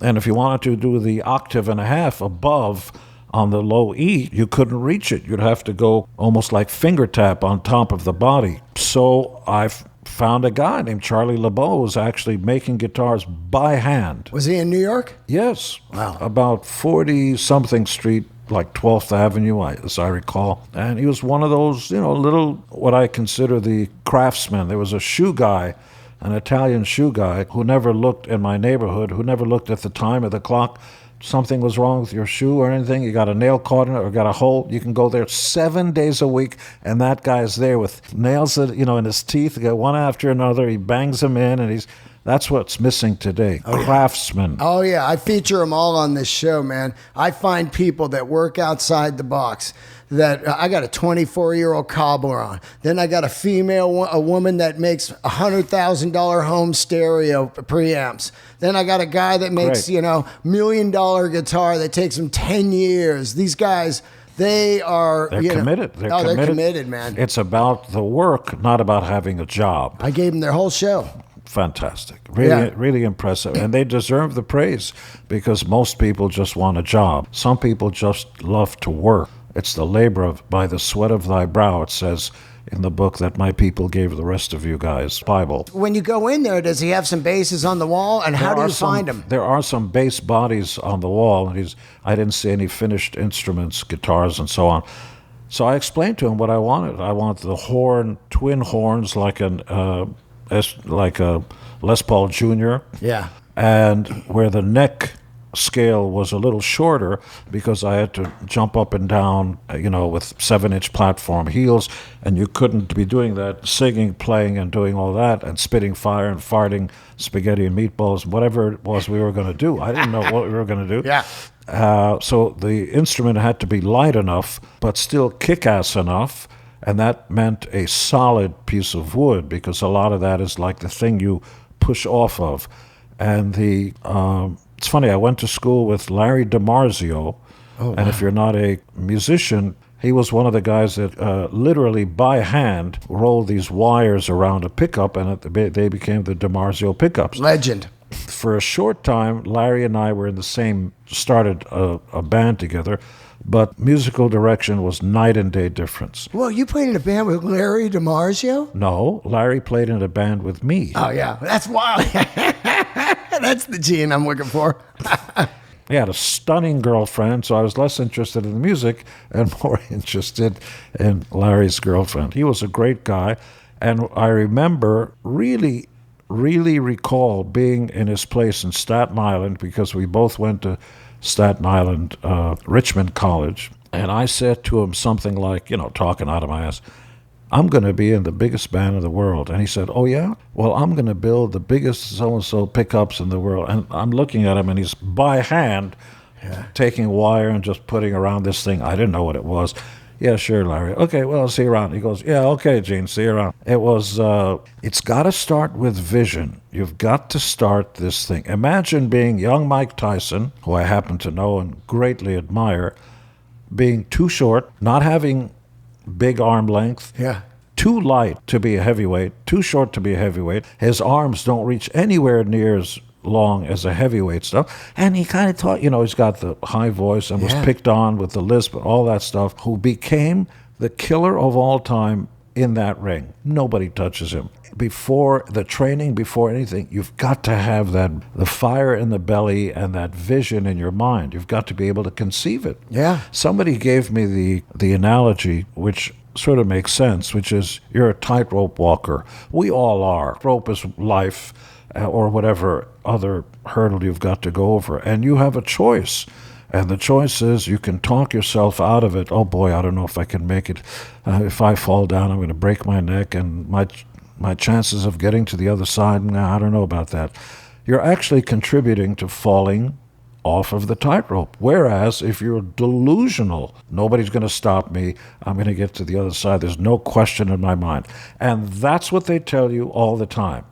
And if you wanted to do the octave and a half above on the low E, you couldn't reach it. You'd have to go almost like finger tap on top of the body. So I found a guy named Charlie LeBeau who was actually making guitars by hand. Was he in New York? Yes. Wow. About 40-something Street, like 12th Avenue, as I recall. And he was one of those, you know, little, what I consider the craftsmen. There was a shoe guy, an Italian shoe guy, who never looked in my neighborhood, who never looked at the time of the clock. Something was wrong with your shoe or anything, you got a nail caught in it or got a hole, you can go there 7 days a week, and that guy's there with nails, you know, in his teeth, one after another. He bangs them in, and that's what's missing today. Craftsmen. Oh, yeah. I feature them all on this show, man. I find people that work outside the box. That I got a 24-year-old cobbler on. Then I got a woman that makes $100,000 home stereo preamps. Then I got a guy that makes, you know, $1 million guitar that takes him 10 years. These guys, they're committed. They're committed, man. It's about the work, not about having a job. I gave them their whole show. Fantastic. Really impressive. And they deserve the praise because most people just want a job. Some people just love to work. It's the labor by the sweat of thy brow, it says in the book that my people gave the rest of you guys, Bible. When you go in there, does he have some basses on the wall, and how do you find them? There are some bass bodies on the wall, and I didn't see any finished instruments, guitars, and so on. So I explained to him what I wanted. I want the horn, twin horns, like a Les Paul Jr. Yeah. And where the neck scale was a little shorter because I had to jump up and down, you know, with 7-inch platform heels, and you couldn't be doing that, singing, playing, and doing all that, and spitting fire and farting spaghetti and meatballs, whatever it was we were going to do. I didn't know what we were going to do. Yeah. So the instrument had to be light enough, but still kick-ass enough, and that meant a solid piece of wood because a lot of that is like the thing you push off of. And it's funny, I went to school with Larry DiMarzio, and if you're not a musician, he was one of the guys that literally by hand rolled these wires around a pickup, and they became the DiMarzio pickups. Legend. For a short time, Larry and I were in the same started a band together, but musical direction was night and day difference. Well, you played in a band with Larry DiMarzio? No, Larry played in a band with me. Oh, yeah. That's wild. That's the gene I'm looking for. He had a stunning girlfriend, so I was less interested in the music and more interested in Larry's girlfriend. He was a great guy, and I remember really recall being in his place in Staten Island, because we both went to Staten Island, Richmond College, and I said to him something like, talking out of my ass, I'm going to be in the biggest band in the world. And he said, oh, yeah? Well, I'm going to build the biggest so-and-so pickups in the world. And I'm looking at him, and he's by hand taking wire and just putting around this thing. I didn't know what it was. Yeah, sure, Larry. Okay, well, I'll see you around. He goes, yeah, okay, Gene, see you around. It was, it's got to start with vision. You've got to start this thing. Imagine being young Mike Tyson, who I happen to know and greatly admire, being too short, not having big arm length, too light to be a heavyweight, too short to be a heavyweight. His arms don't reach anywhere near as long as a heavyweight stuff. And he kind of taught, he's got the high voice and was picked on with the lisp and all that stuff, who became the killer of all time in that ring. Nobody touches him. Before the training, before anything, you've got to have the fire in the belly and that vision in your mind. You've got to be able to conceive it. Yeah. Somebody gave me the analogy, which sort of makes sense, which is you're a tightrope walker. We all are. Rope is life, or whatever other hurdle you've got to go over, and you have a choice. And the choice is you can talk yourself out of it. Oh boy, I don't know if I can make it. If I fall down, I'm going to break my neck, and my chances of getting to the other side, I don't know about that. You're actually contributing to falling off of the tightrope. Whereas if you're delusional, nobody's going to stop me, I'm going to get to the other side, there's no question in my mind. And that's what they tell you all the time.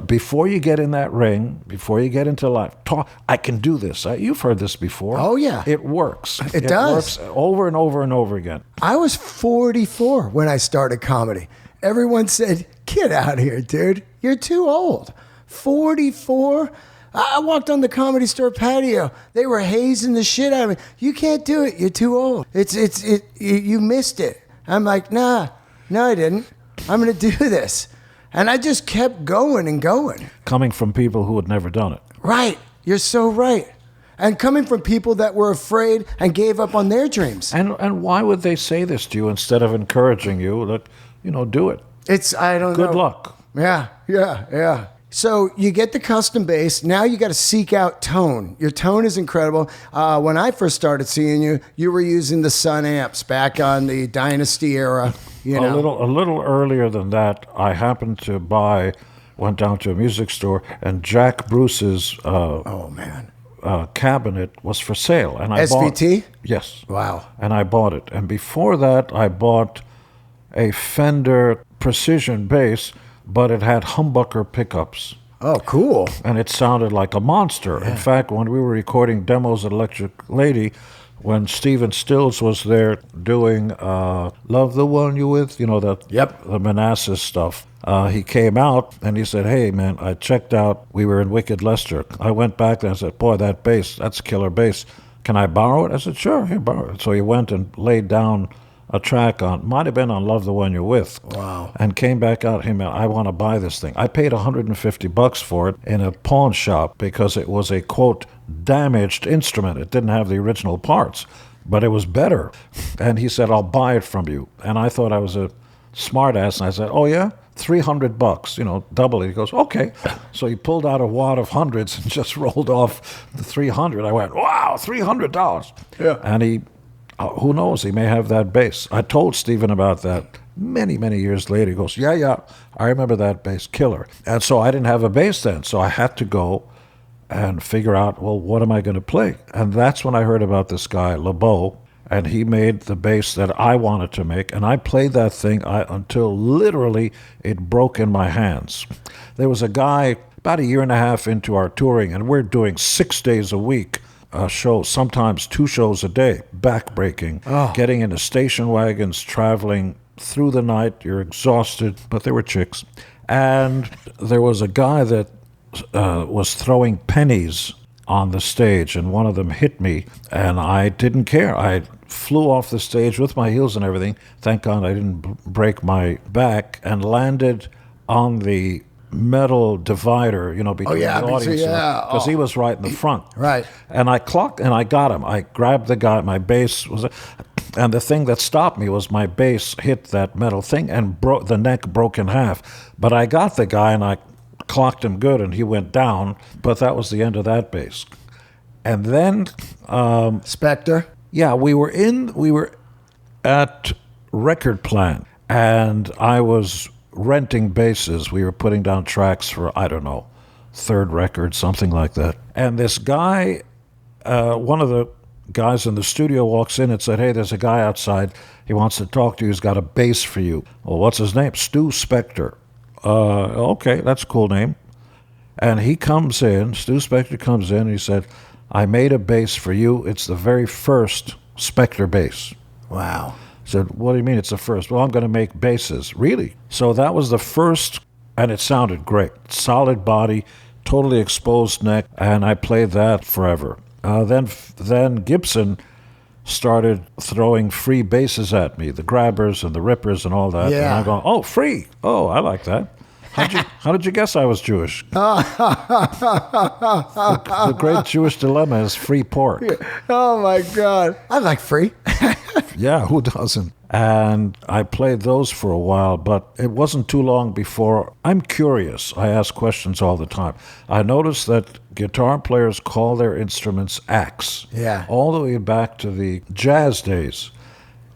Before you get in that ring, before you get into life, talk, I can do this. You've heard this before. Oh, yeah. It works. It does. Works over and over and over again. I was 44 when I started comedy. Everyone said, get out of here, dude. You're too old. 44? I walked on the Comedy Store patio. They were hazing the shit out of me. You can't do it. You're too old. You missed it. I'm like, no, I didn't. I'm going to do this. And I just kept going and going. Coming from people who had never done it. Right. You're so right. And coming from people that were afraid and gave up on their dreams. And why would they say this to you instead of encouraging you that, do it? I don't know. Good luck. Yeah. So you get the custom bass. Now you got to seek out tone. Your tone is incredible. When I first started seeing you, you were using the Sun amps back on the Dynasty era. A little earlier than that, I happened to went down to a music store, and Jack Bruce's cabinet was for sale. And I SVT? Yes. Wow. And I bought it. And before that, I bought a Fender Precision bass, but it had humbucker pickups. Oh, cool. And it sounded like a monster. Yeah. In fact, when we were recording demos at Electric Lady, when Stephen Stills was there doing Love the One You With, the Manassas stuff, he came out and he said, hey, man, I checked out, we were in Wicked Lester. I went back there and said, boy, that bass, that's killer bass. Can I borrow it? I said, sure, here, borrow it. So he went and laid down a track might have been on Love the One You're With. Wow. And came back out, hey man, I want to buy this thing. I paid $150 for it in a pawn shop because it was a, quote, damaged instrument. It didn't have the original parts, but it was better. And he said, I'll buy it from you. And I thought I was a smart ass, and I said, oh yeah? $300, double it. He goes, okay. So he pulled out a wad of hundreds and just rolled off the 300. I went, wow, $300. Yeah. And who knows, he may have that bass. I told Stephen about that many, many years later. He goes, yeah, I remember that bass, killer. And so I didn't have a bass then, so I had to go and figure out, well, what am I going to play? And that's when I heard about this guy, LeBeau, and he made the bass that I wanted to make, and I played that thing until literally it broke in my hands. There was a guy about a year and a half into our touring, and we're doing 6 days a week, show, sometimes 2 shows a day, back-breaking, getting into station wagons, traveling through the night. You're exhausted, but there were chicks. And there was a guy that was throwing pennies on the stage, and one of them hit me, and I didn't care. I flew off the stage with my heels and everything. Thank God I didn't break my back, and landed on the metal divider, between the audience, because he was right in the front. Right. And I clocked, and I got him. I grabbed the guy. My bass was, and the thing that stopped me was my bass hit that metal thing, and the neck broke in half. But I got the guy, and I clocked him good, and he went down. But that was the end of that bass. And then Spectre. Yeah, we were at Record Plant, and I was renting basses. We were putting down tracks for, I don't know, third record, something like that. And this guy, one of the guys in the studio walks in and said, "Hey, there's a guy outside. He wants to talk to you. He's got a bass for you." Well, what's his name? Stu Spector. Okay, that's a cool name. And he comes in, Stu Spector comes in, and he said, "I made a bass for you. It's the very first Spector bass." Wow. I said, "What do you mean it's the first?" "Well, I'm going to make basses." "Really?" So that was the first, and it sounded great. Solid body, totally exposed neck, and I played that forever. Then Gibson started throwing free basses at me, the grabbers and the rippers and all that. Yeah. And I go, "Oh, free. Oh, I like that." How did you guess I was Jewish? The great Jewish dilemma is free pork. Oh, my God. I like free. Yeah, who doesn't? And I played those for a while, but it wasn't too long before. I'm curious. I ask questions all the time. I noticed that guitar players call their instruments axe. Yeah. All the way back to the jazz days.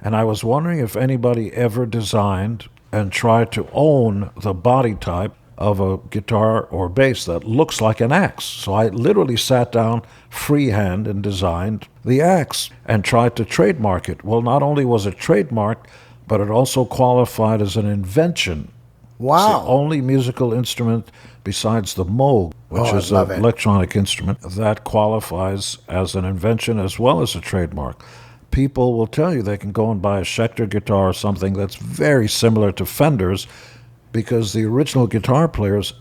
And I was wondering if anybody ever designed and tried to own the body type of a guitar or bass that looks like an axe. So I literally sat down freehand and designed the axe and tried to trademark it. Well, not only was it trademarked, but it also qualified as an invention. Wow. It's the only musical instrument besides the Moog, which is an electronic instrument, that qualifies as an invention as well as a trademark. People will tell you they can go and buy a Schecter guitar or something that's very similar to Fender's, because the original guitar players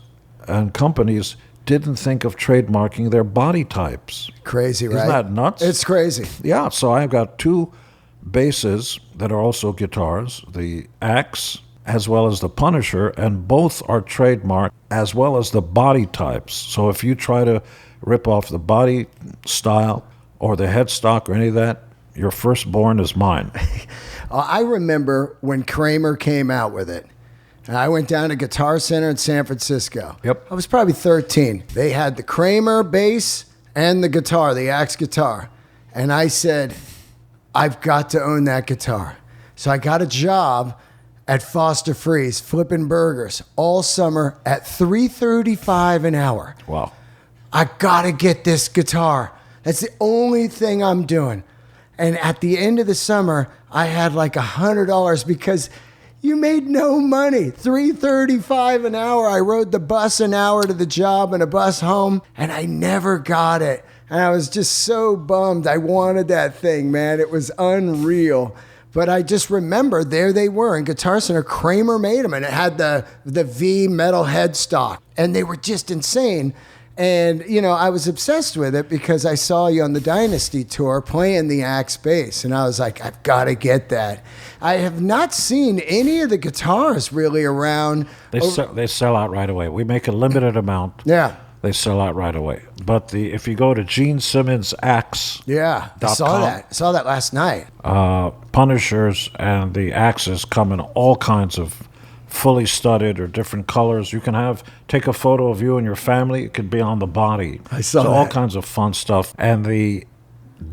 and companies didn't think of trademarking their body types. Crazy, right? Isn't that nuts? It's crazy. Yeah, so I've got two basses that are also guitars, the Axe as well as the Punisher, and both are trademarked as well as the body types. So if you try to rip off the body style or the headstock or any of that, your firstborn is mine. I remember when Kramer came out with it. And I went down to Guitar Center in San Francisco. Yep. I was probably 13. They had the Kramer bass and the guitar, the Axe guitar. And I said, I've got to own that guitar. So I got a job at Foster Freeze, flipping burgers all summer at $3.35 an hour. Wow. I got to get this guitar. That's the only thing I'm doing. And at the end of the summer, I had like $100 because you made no money. $3.35 an hour. I rode the bus an hour to the job and a bus home, and I never got it. And I was just so bummed. I wanted that thing, man. It was unreal. But I just remember there they were in Guitar Center. Kramer made them, and it had the V metal headstock, and they were just insane. And, I was obsessed with it because I saw you on the Dynasty tour playing the Axe bass. And I was like, I've got to get that. I have not seen any of the guitars really around. They sell out right away. We make a limited amount. Yeah. They sell out right away. But if you go to Gene Simmons Axe. Yeah, I saw that. I saw that last night. Punishers and the Axes come in all kinds of fully studded or different colors. You can take a photo of you and your family. It could be on the body. I saw that. All kinds of fun stuff. And the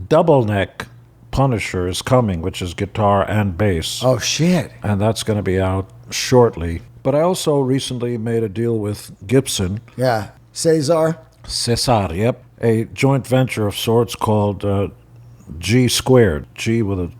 double neck Punisher is coming, which is guitar and bass. Oh, shit. And that's going to be out shortly. But I also recently made a deal with Gibson. Yeah. Cesar? Cesar, yep. A joint venture of sorts called G squared. G with a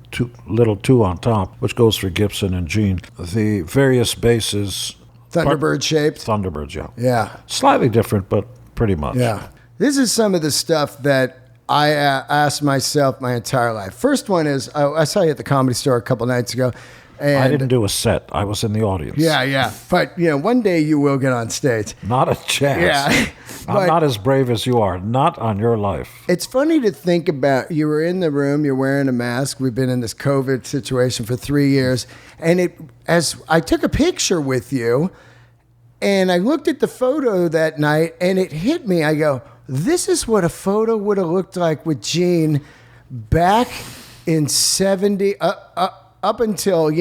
little 2 on top, which goes for Gibson and Gene. The various basses. Thunderbird shaped? Thunderbirds, yeah. Yeah. Slightly different, but pretty much. Yeah. This is some of the stuff that I asked myself my entire life. First one is, I saw you at the Comedy Store a couple nights ago. And I didn't do a set. I was in the audience. Yeah. But, one day you will get on stage. Not a chance. Yeah. I'm not as brave as you are. Not on your life. It's funny to think about, you were in the room, you're wearing a mask. We've been in this COVID situation for 3 years. And as I took a picture with you, and I looked at the photo that night, and it hit me. I go, this is what a photo would have looked like with Gene back in 70, up until, when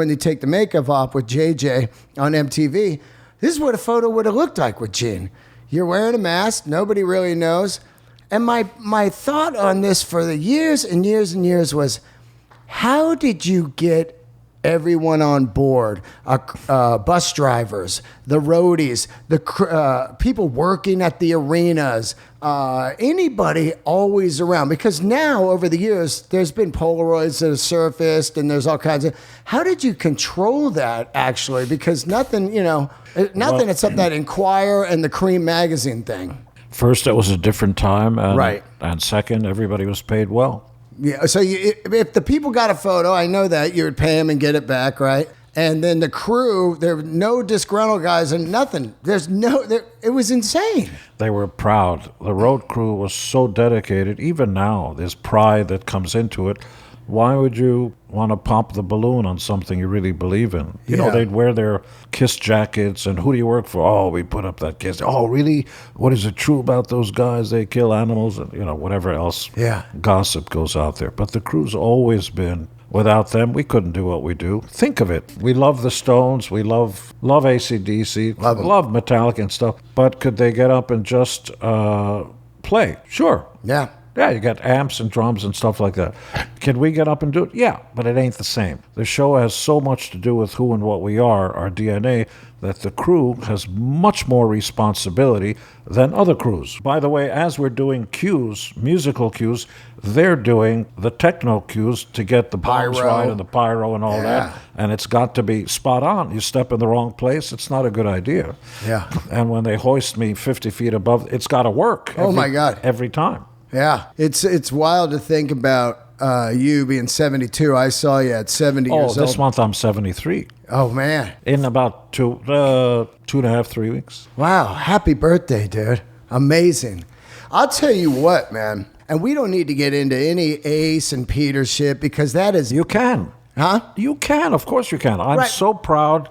you take the makeup off with JJ on MTV. This is what a photo would have looked like with Gene. You're wearing a mask. Nobody really knows. And my thought on this for the years and years and years was, how did you get everyone on board, bus drivers, the roadies, the people working at the arenas, anybody always around? Because now, over the years, there's been Polaroids that have surfaced, and there's all kinds of... How did you control that, actually? Because nothing except that Inquirer and the Cream magazine thing. First, it was a different time, and, right. And second, everybody was paid well. Yeah, so if the people got a photo, I know that you would pay them and get it back, right? And then the crew, there were no disgruntled guys and nothing. It was insane. They were proud. The road crew was so dedicated. Even now, there's pride that comes into it. Why would you want to pop the balloon on something you really believe in? You know, they'd wear their KISS jackets, and who do you work for? Oh, we put up that KISS. Oh, really? What is it true about those guys? They kill animals, and whatever else gossip goes out there. But the crew's always been, without them, we couldn't do what we do. Think of it. We love the Stones. We love AC/DC. Love Metallica and stuff. But could they get up and just play? Sure. Yeah. Yeah, you got amps and drums and stuff like that. Can we get up and do it? Yeah, but it ain't the same. The show has so much to do with who and what we are, our DNA, that the crew has much more responsibility than other crews. By the way, as we're doing cues, musical cues, they're doing the techno cues to get the bombs right and the pyro and all that. And it's got to be spot on. You step in the wrong place, it's not a good idea. Yeah. And when they hoist me 50 feet above, it's got to work. My God. Every time. Yeah, it's wild to think about you being 72. I saw you at 70 years old. Oh, this month I'm 73. Oh, man. In about 2.5, 3 weeks. Wow, happy birthday, dude. Amazing. I'll tell you what, man, and we don't need to get into any Ace and Peter shit because that is... You can. Huh? You can, of course you can. I'm so proud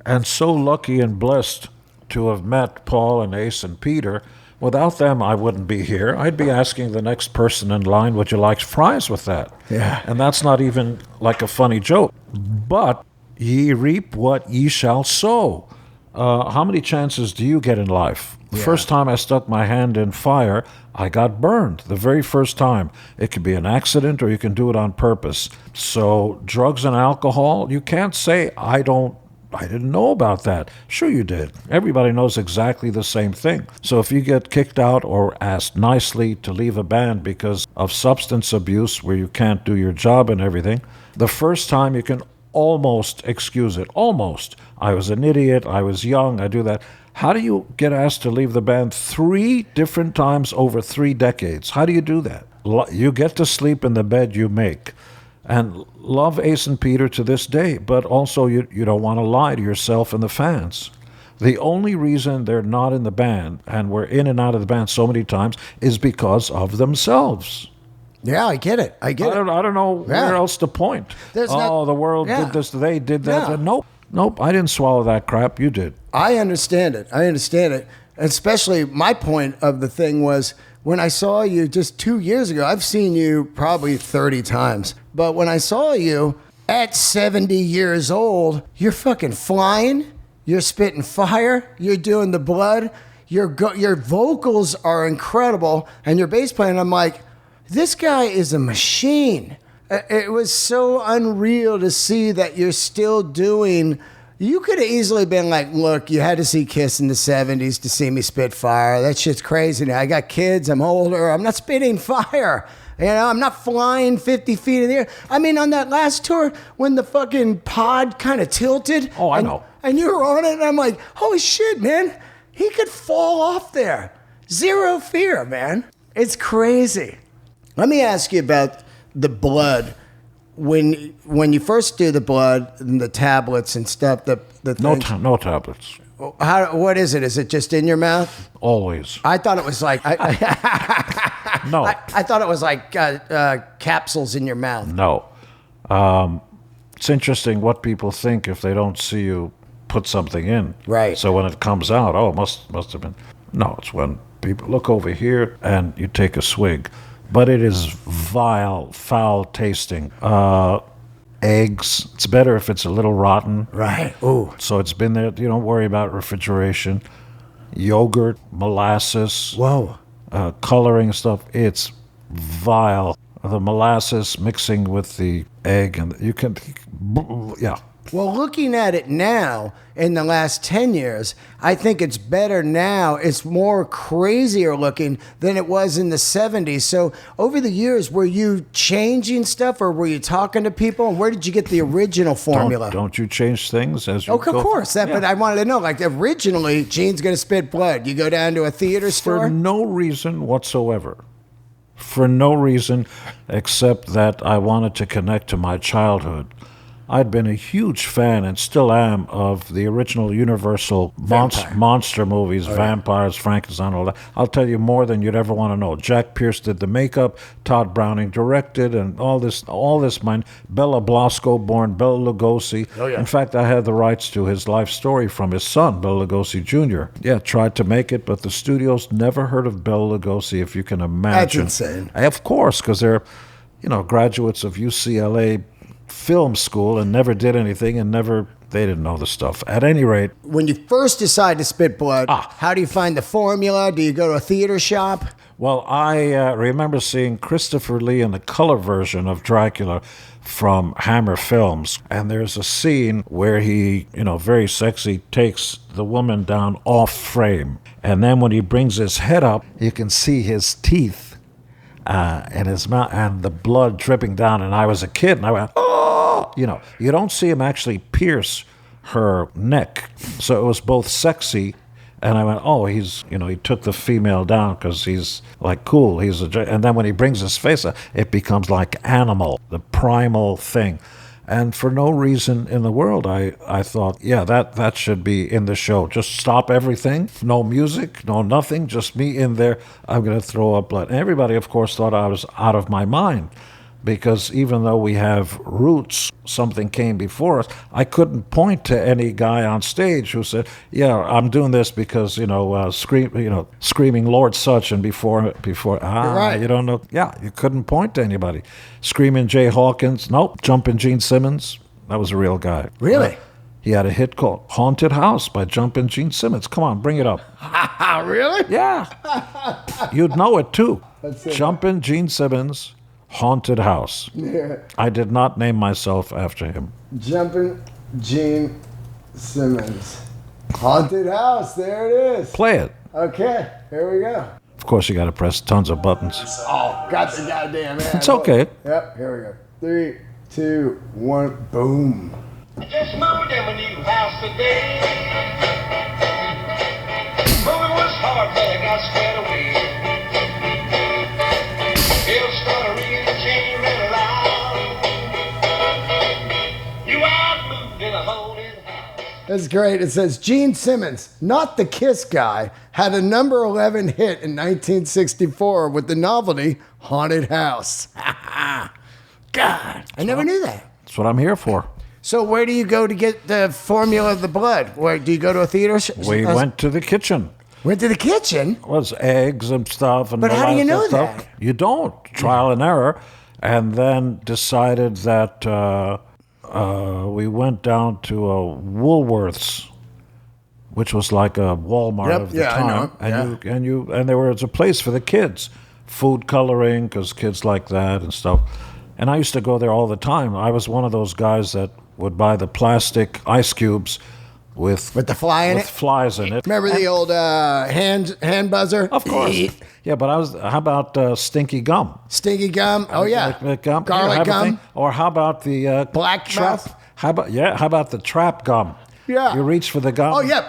and so lucky and blessed to have met Paul and Ace and Peter. Without them, I wouldn't be here. I'd be asking the next person in line, would you like fries with that? Yeah. And that's not even like a funny joke. But ye reap what ye shall sow. How many chances do you get in life? The first time I stuck my hand in fire, I got burned. The very first time. It could be an accident or you can do it on purpose. So drugs and alcohol, you can't say, I didn't know about that. Sure you did. Everybody knows exactly the same thing. So if you get kicked out or asked nicely to leave a band because of substance abuse where you can't do your job and everything, the first time you can almost excuse it. Almost. I was an idiot. I was young. I do that. How do you get asked to leave the band 3 different times over 3 decades? How do you do that? You get to sleep in the bed you make. And love Ace and Peter to this day, but also you don't want to lie to yourself and the fans. The only reason they're not in the band, and we're in and out of the band so many times, is because of themselves. Yeah, I get it. I don't know where else to point. The world did this, they did that. Yeah. Nope, I didn't swallow that crap. You did. I understand it. Especially my point of the thing was, when I saw you just 2 years ago, I've seen you probably 30 times. But when I saw you at 70 years old, you're fucking flying, you're spitting fire, you're doing the blood, your vocals are incredible, and your bass playing, I'm like, this guy is a machine. It was so unreal to see that you're still doing... You could have easily been like, look, you had to see KISS in the 70s to see me spit fire. That shit's crazy now. I got kids. I'm older. I'm not spitting fire. I'm not flying 50 feet in the air. I mean, on that last tour, when the fucking pod kind of tilted. Oh, I know. And you were on it, and I'm like, holy shit, man. He could fall off there. Zero fear, man. It's crazy. Let me ask you about the blood when you first do the blood and the tablets and stuff, the things, No tablets. what is it? Is it just in your mouth? Always. I thought it was like No. I thought it was like capsules in your mouth. No. It's interesting what people think if they don't see you put something in. Right. So when it comes out, it must have been. No, it's when people look over here and you take a swig. But it is vile, foul tasting. Eggs, it's better if it's a little rotten. Right. Ooh. So it's been there. You don't worry about refrigeration. Yogurt, molasses. Whoa. Coloring stuff. It's vile. The molasses mixing with the egg, and you can, yeah. Well, looking at it now, in the last 10 years, I think it's better now. It's more crazier looking than it was in the 70s. So over the years, were you changing stuff or were you talking to people? And where did you get the original formula? Don't you change things as you go? Of course. But I wanted to know, like originally, Gene's going to spit blood. You go down to a theater store? For no reason whatsoever. For no reason except that I wanted to connect to my childhood. I'd been a huge fan, and still am, of the original Universal monster movies, vampires, Frankenstein, all that. I'll tell you more than you'd ever want to know. Jack Pierce did the makeup, Todd Browning directed, and all this mine. Bela Blasco, born Bela Lugosi. Oh, yeah. In fact, I had the rights to his life story from his son, Bela Lugosi Jr. Yeah, tried to make it, but the studios never heard of Bela Lugosi, if you can imagine. That's insane. Of course, because they're, graduates of UCLA film school and never did anything and they didn't know the stuff. At any rate, when you first decide to spit blood, how do you find the formula? Do you go to a theater shop? Well, I remember seeing Christopher Lee in the color version of Dracula from Hammer Films, and there's a scene where he, very sexy, takes the woman down off frame, and then when he brings his head up, you can see his teeth and his mouth and the blood dripping down. And I was a kid, and I went, oh! You don't see him actually pierce her neck. So it was both sexy, and I went, oh, he's, he took the female down because he's like cool. And then when he brings his face up, it becomes like animal, the primal thing. And for no reason in the world, I thought, yeah, that should be in the show. Just stop everything. No music, no nothing, just me in there. I'm going to throw up blood. And everybody, of course, thought I was out of my mind. Because even though we have roots, something came before us, I couldn't point to any guy on stage who said, yeah, I'm doing this because, screaming Lord Such and before, right. You don't know. Yeah, you couldn't point to anybody. Screaming Jay Hawkins, nope. Jumping Gene Simmons, that was a real guy. Really? He had a hit called Haunted House by Jumpin' Gene Simmons. Come on, bring it up. Really? Yeah. You'd know it, too. Jumpin' Gene Simmons, Haunted House. Yeah. I did not name myself after him. Jumpin' Gene Simmons. Haunted House, there it is. Play it. Okay, here we go. Of course, you got to press tons of buttons. Oh, got the goddamn man. It's okay. Yep, here we go. 3, 2, 1, boom. I just moved in my new house today. Moving was hard, but I got squared away. Bells started ringing, the chain ran loud. You out moved in a haunted house. That's great. It says Gene Simmons, not the Kiss guy, had a number 11 hit in 1964 with the novelty Haunted House. God, I never knew that. That's what I'm here for. So where do you go to get the formula of the blood? Where do you go to a theater? We went to the kitchen. Went to the kitchen? It was eggs and stuff. And but how do you know stuff. that? You don't. Trial and error. And then decided that we went down to a Woolworths, which was like a Walmart of the time. I know. And there was a place for the kids, food coloring, because kids like that and stuff. And I used to go there all the time. I was one of those guys that would buy the plastic ice cubes with the fly in it? Flies in it. Remember the old hand buzzer? Of course. Yeah, but how about stinky gum? Stinky gum? Oh, yeah. Like gum? Garlic gum? Or how about the black trap? mouth? How about the trap gum? Yeah. You reach for the gum. Oh, yeah.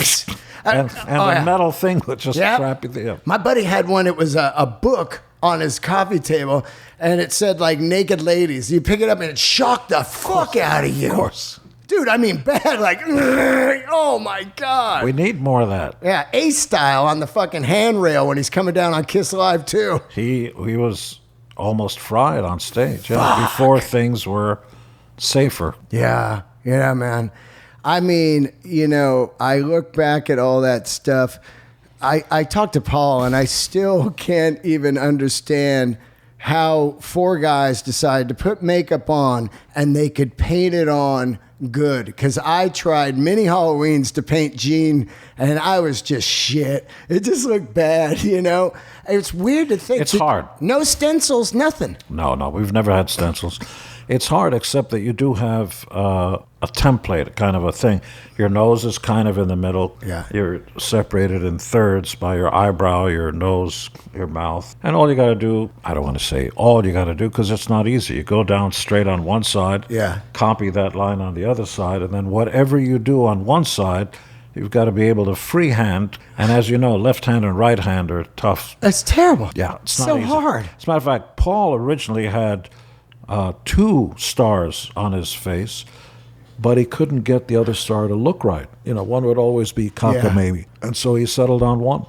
And the metal thing would just trap you there. My buddy had one. It was a book on his coffee table, and it said like naked ladies. You pick it up and it shocked the fuck out of you. Of course. Dude, I mean bad, like, oh my God. We need more of that. Yeah, Ace style on the fucking handrail when he's coming down on Kiss Live too. He was almost fried on stage, before things were safer. Yeah, man. I mean, I look back at all that stuff. I talked to Paul, and I still can't even understand how four guys decided to put makeup on and they could paint it on good. Because I tried many Halloweens to paint Gene, and I was just shit. It just looked bad, It's weird to think. It's hard. No stencils, nothing. No, we've never had stencils. It's hard, except that you do have a template, kind of a thing. Your nose is kind of in the middle. Yeah. You're separated in thirds by your eyebrow, your nose, your mouth. And all you got to do, I don't want to say all you got to do, because it's not easy. You go down straight on one side, copy that line on the other side, and then whatever you do on one side, you've got to be able to freehand. And as you know, left hand and right hand are tough. That's terrible. Yeah, it's not so easy. hard. As a matter of fact, Paul originally had 2 stars on his face, but he couldn't get the other star to look right. One would always be cockamamie. And so he settled on one.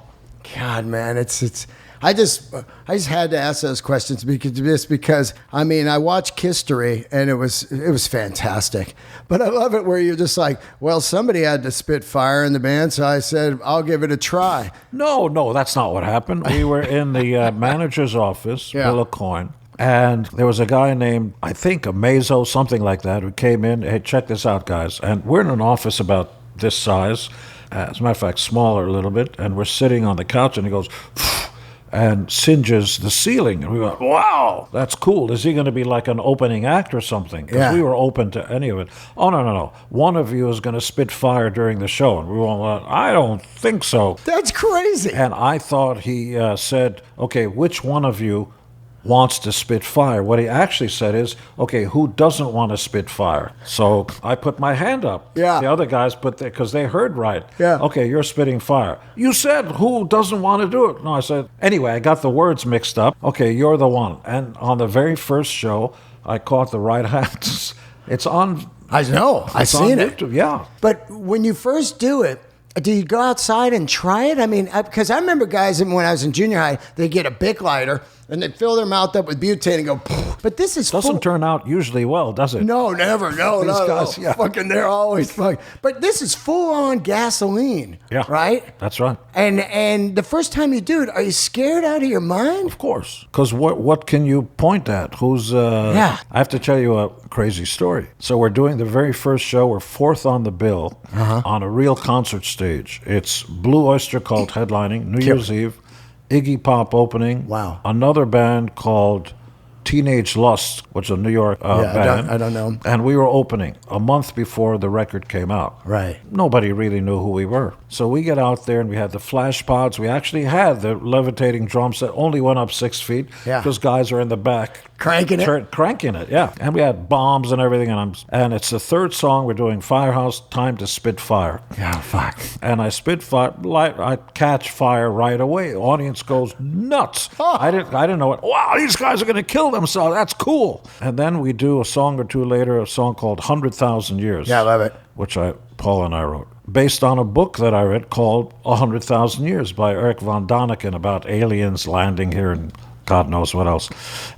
God, man, it's. I just had to ask those questions because I mean, I watched Kisstory and it was fantastic. But I love it where you're just like, well, somebody had to spit fire in the band, so I said I'll give it a try. No, that's not what happened. We were in the manager's office, Bill Coyne. And there was a guy named, I think, Amazo, something like that, who came in. Hey, check this out, guys. And we're in an office about this size, as a matter of fact, smaller a little bit. And we're sitting on the couch, and he goes, and singes the ceiling. And we went, wow, that's cool. Is he going to be like an opening act or something? Because we were open to any of it. Oh, no. One of you is going to spit fire during the show. And we went, I don't think so. That's crazy. And I thought he said, okay, which one of you wants to spit fire? What he actually said is, okay, who doesn't want to spit fire? So I put my hand up. Yeah. The other guys put there because they heard right. Yeah. Okay, you're spitting fire. You said who doesn't want to do it? No, I said, anyway, I got the words mixed up. Okay, you're the one. And on the very first show, I caught the right hand. It's on. I know. I've seen it. YouTube. Yeah. But when you first do it, do you go outside and try it? I mean, because I remember guys when I was in junior high, they get a Bic lighter and they fill their mouth up with butane and go, but this is doesn't turn out usually well, does it? No, never. No, These no, guys, no. yeah. Fucking, they're always fucking. But this is full on gasoline. Yeah. Right? That's right. And the first time you do it, are you scared out of your mind? Of course. Because what can you point at? Who's... I have to tell you a crazy story. So we're doing the very first show. We're 4th on the bill on a real concert stage. It's Blue Oyster Cult headlining, New Year's Eve, Iggy Pop opening. Wow. Another band called Teenage Lust, which is a New York band. I don't know. And we were opening a month before the record came out. Right. Nobody really knew who we were. So we get out there and we had the flash pods. We actually had the levitating drums that only went up 6 feet. Yeah. Because guys are in the back. Cranking it? Cranking it, yeah. And we had bombs and everything. And it's the 3rd song. We're doing Firehouse, Time to Spit Fire. Yeah, fuck. And I spit fire, I catch fire right away. The audience goes nuts. Oh. I didn't know it. Wow, these guys are going to kill themselves. That's cool. And then we do a song or two later, a song called 100,000 Years. Yeah, I love it. Which Paul and I wrote, based on a book that I read called 100,000 Years by Eric von Daniken about aliens landing here and God knows what else.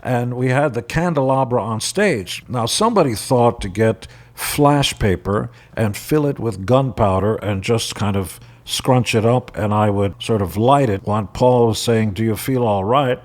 And we had the candelabra on stage. Now, somebody thought to get flash paper and fill it with gunpowder and just kind of scrunch it up, and I would sort of light it when Paul was saying, do you feel all right?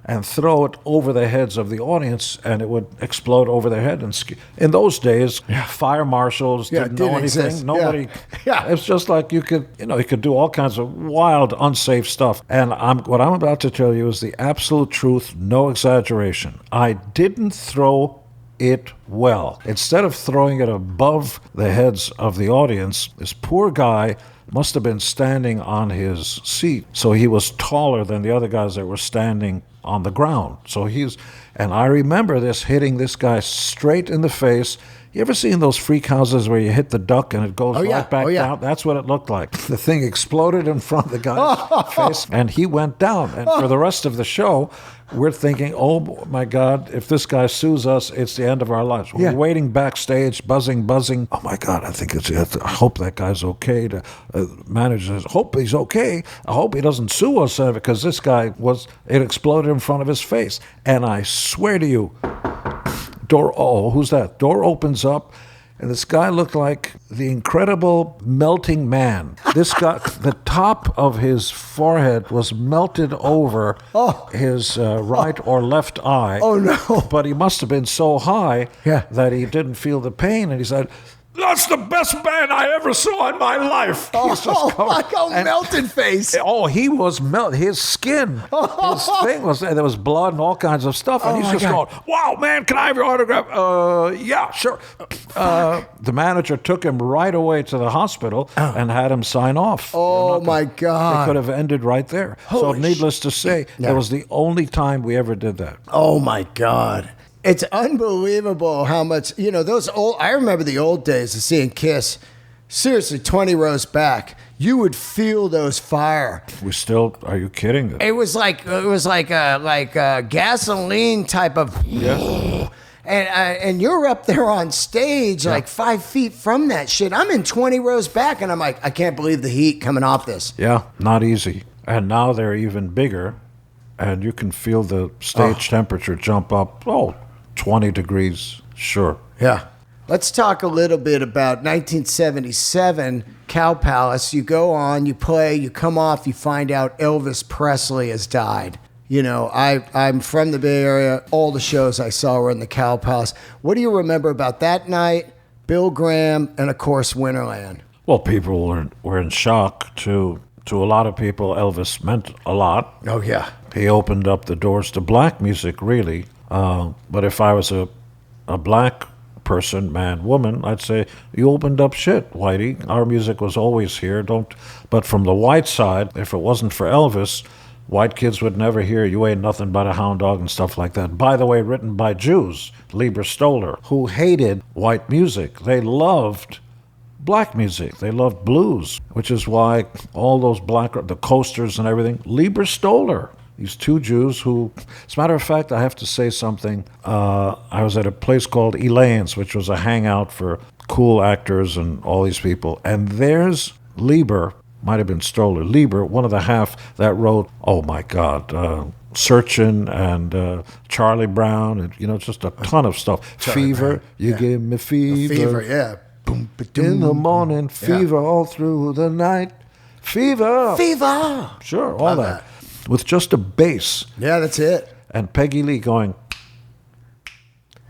And throw it over the heads of the audience, and it would explode over their head. And in those days, fire marshals didn't know anything. Exist. Nobody. Yeah. It's just like you could do all kinds of wild, unsafe stuff. And what I'm about to tell you is the absolute truth, no exaggeration. I didn't throw it well. Instead of throwing it above the heads of the audience, this poor guy must have been standing on his seat. So he was taller than the other guys that were standing on the ground. And I remember this hitting this guy straight in the face. You ever seen those freak houses where you hit the duck and it goes right back down? That's what it looked like. The thing exploded in front of the guy's face, and he went down. And for the rest of the show, we're thinking, oh, my God, if this guy sues us, it's the end of our lives. We're waiting backstage, buzzing. Oh, my God, I hope that guy's okay. The manager says, hope he's okay. I hope he doesn't sue us because this guy it exploded in front of his face. And I swear to you, who's that? Door opens up, and this guy looked like the Incredible Melting Man. This guy, the top of his forehead was melted over his right or left eye. Oh, no. But he must have been so high that he didn't feel the pain, and he said, "That's the best man I ever saw in my life." Like a melted face. Oh, he was His skin, his thing was there was blood and all kinds of stuff, and he's just going, "Wow, man, can I have your autograph?" Yeah, sure. The manager took him right away to the hospital and had him sign off. Oh my God! They could have ended right there. So, needless to say, that was the only time we ever did that. Oh my God! It's unbelievable how much, I remember the old days of seeing Kiss, seriously, 20 rows back. You would feel those fire. Are you kidding? It was like a gasoline type of, and you're up there on stage like 5 feet from that shit. I'm in 20 rows back, and I'm like, I can't believe the heat coming off this. Yeah, not easy. And now they're even bigger, and you can feel the stage temperature jump up, 20 degrees, sure. Yeah. Let's talk a little bit about 1977, Cow Palace. You go on, you play, you come off, you find out Elvis Presley has died. I'm from the Bay Area. All the shows I saw were in the Cow Palace. What do you remember about that night, Bill Graham, and, of course, Winterland? Well, people were in shock. To a lot of people, Elvis meant a lot. Oh, yeah. He opened up the doors to black music, really. But if I was a black person, man, woman, I'd say, you opened up shit, Whitey. Our music was always here. But from the white side, if it wasn't for Elvis, white kids would never hear You Ain't Nothing But a Hound Dog and stuff like that. By the way, written by Jews, Lieber Stoller, who hated white music. They loved black music. They loved blues, which is why all those the coasters and everything, Lieber Stoller. These two Jews who, as a matter of fact, I have to say something. I was at a place called Elaine's, which was a hangout for cool actors and all these people. And there's Lieber, might have been Stoller, Lieber, one of the half that wrote, oh my God, Searchin' and Charlie Brown, and just a ton of stuff. Charlie Fever, Brown. You give me fever. Fever, yeah. Boom, In the morning, fever all through the night. Fever. Fever. Sure, all that. With just a bass. Yeah, that's it. And Peggy Lee going,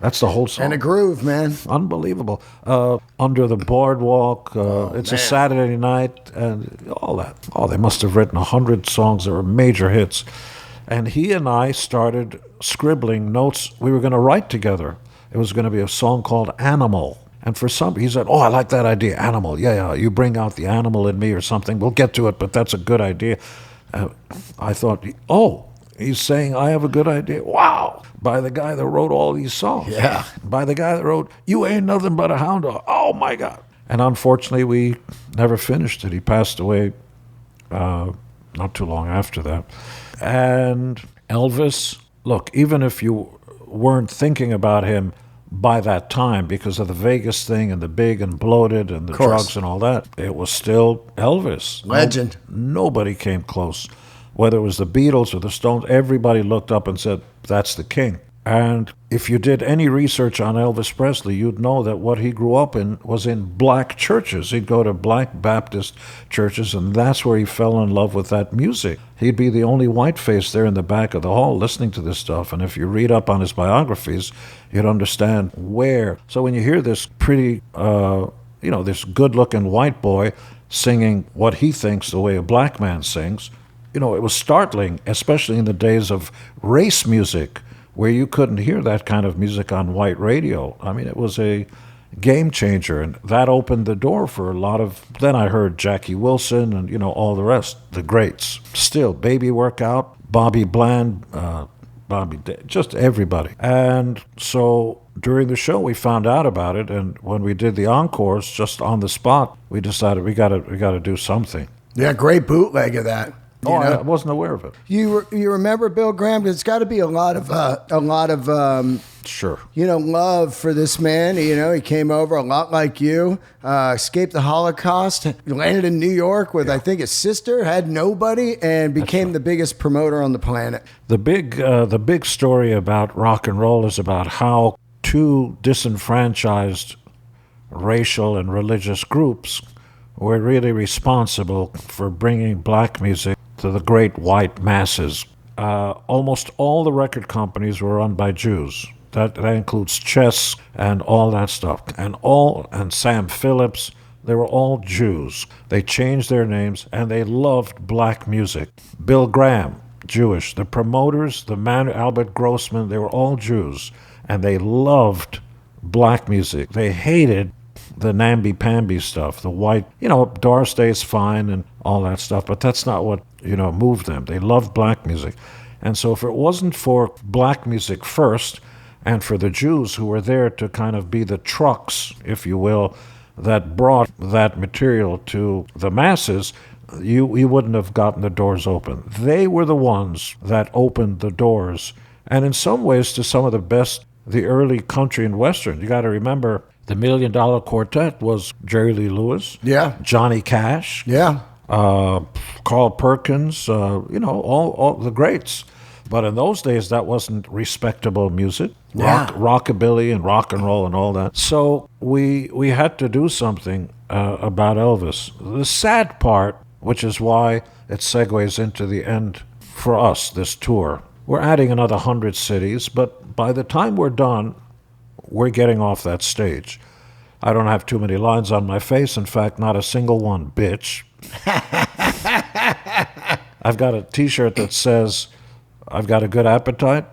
that's the whole song. And a groove, man. Unbelievable. Under the Boardwalk, It's a Saturday Night, and all that. Oh, they must have written 100 songs that were major hits. And he and I started scribbling notes we were going to write together. It was going to be a song called Animal. And he said, I like that idea, Animal. Yeah, you bring out the animal in me or something. We'll get to it, but that's a good idea. I thought, he's saying I have a good idea. Wow. By the guy that wrote all these songs. Yeah. By the guy that wrote, You Ain't Nothing But a Hound Dog. Oh, my God. And unfortunately, we never finished it. He passed away not too long after that. And Elvis, look, even if you weren't thinking about him by that time because of the Vegas thing and the big and bloated and the drugs and all that, it was still Elvis. Legend. Nobody came close. Whether it was the Beatles or the Stones, everybody looked up and said, that's the king. And if you did any research on Elvis Presley, you'd know that what he grew up in was in black churches. He'd go to black Baptist churches, and that's where he fell in love with that music. He'd be the only white face there in the back of the hall listening to this stuff. And if you read up on his biographies, you'd understand where. So when you hear this pretty, this good-looking white boy singing what he thinks the way a black man sings, it was startling, especially in the days of race music, where you couldn't hear that kind of music on white radio. I mean, it was a game changer, and that opened the door for a lot of... Then I heard Jackie Wilson and, all the rest, the greats. Still, Baby Workout, Bobby Bland, Bobby Darin, just everybody. And so during the show, we found out about it, and when we did the encores, just on the spot, we decided we got to do something. Yeah, great bootleg of that. Oh, I wasn't aware of it. You remember Bill Graham? There's got to be a lot of Sure. love for this man. He came over a lot like you, escaped the Holocaust, landed in New York with I think his sister, had nobody, and became the biggest promoter on the planet. The big story about rock and roll is about how two disenfranchised racial and religious groups were really responsible for bringing black music to the great white masses. Almost all the record companies were run by Jews. That includes Chess and all that stuff. And Sam Phillips, they were all Jews. They changed their names, and they loved black music. Bill Graham, Jewish. The promoters, Albert Grossman, they were all Jews, and they loved black music. They hated the namby-pamby stuff, the white, Doris Day's fine and all that stuff, but that's not what, moved them. They loved black music. And so if it wasn't for black music first, and for the Jews who were there to kind of be the trucks, if you will, that brought that material to the masses, you wouldn't have gotten the doors open. They were the ones that opened the doors, and in some ways to some of the best, the early country and western. You got to remember, the $1 Million Quartet was Jerry Lee Lewis, Johnny Cash, Carl Perkins, all the greats. But in those days, that wasn't respectable music, rockabilly and rock and roll and all that. So we had to do something about Elvis. The sad part, which is why it segues into the end for us, this tour, we're adding another 100 cities, but by the time we're done, we're getting off that stage. I don't have too many lines on my face. In fact, not a single one, bitch. I've got a T-shirt that says, I've got a good appetite,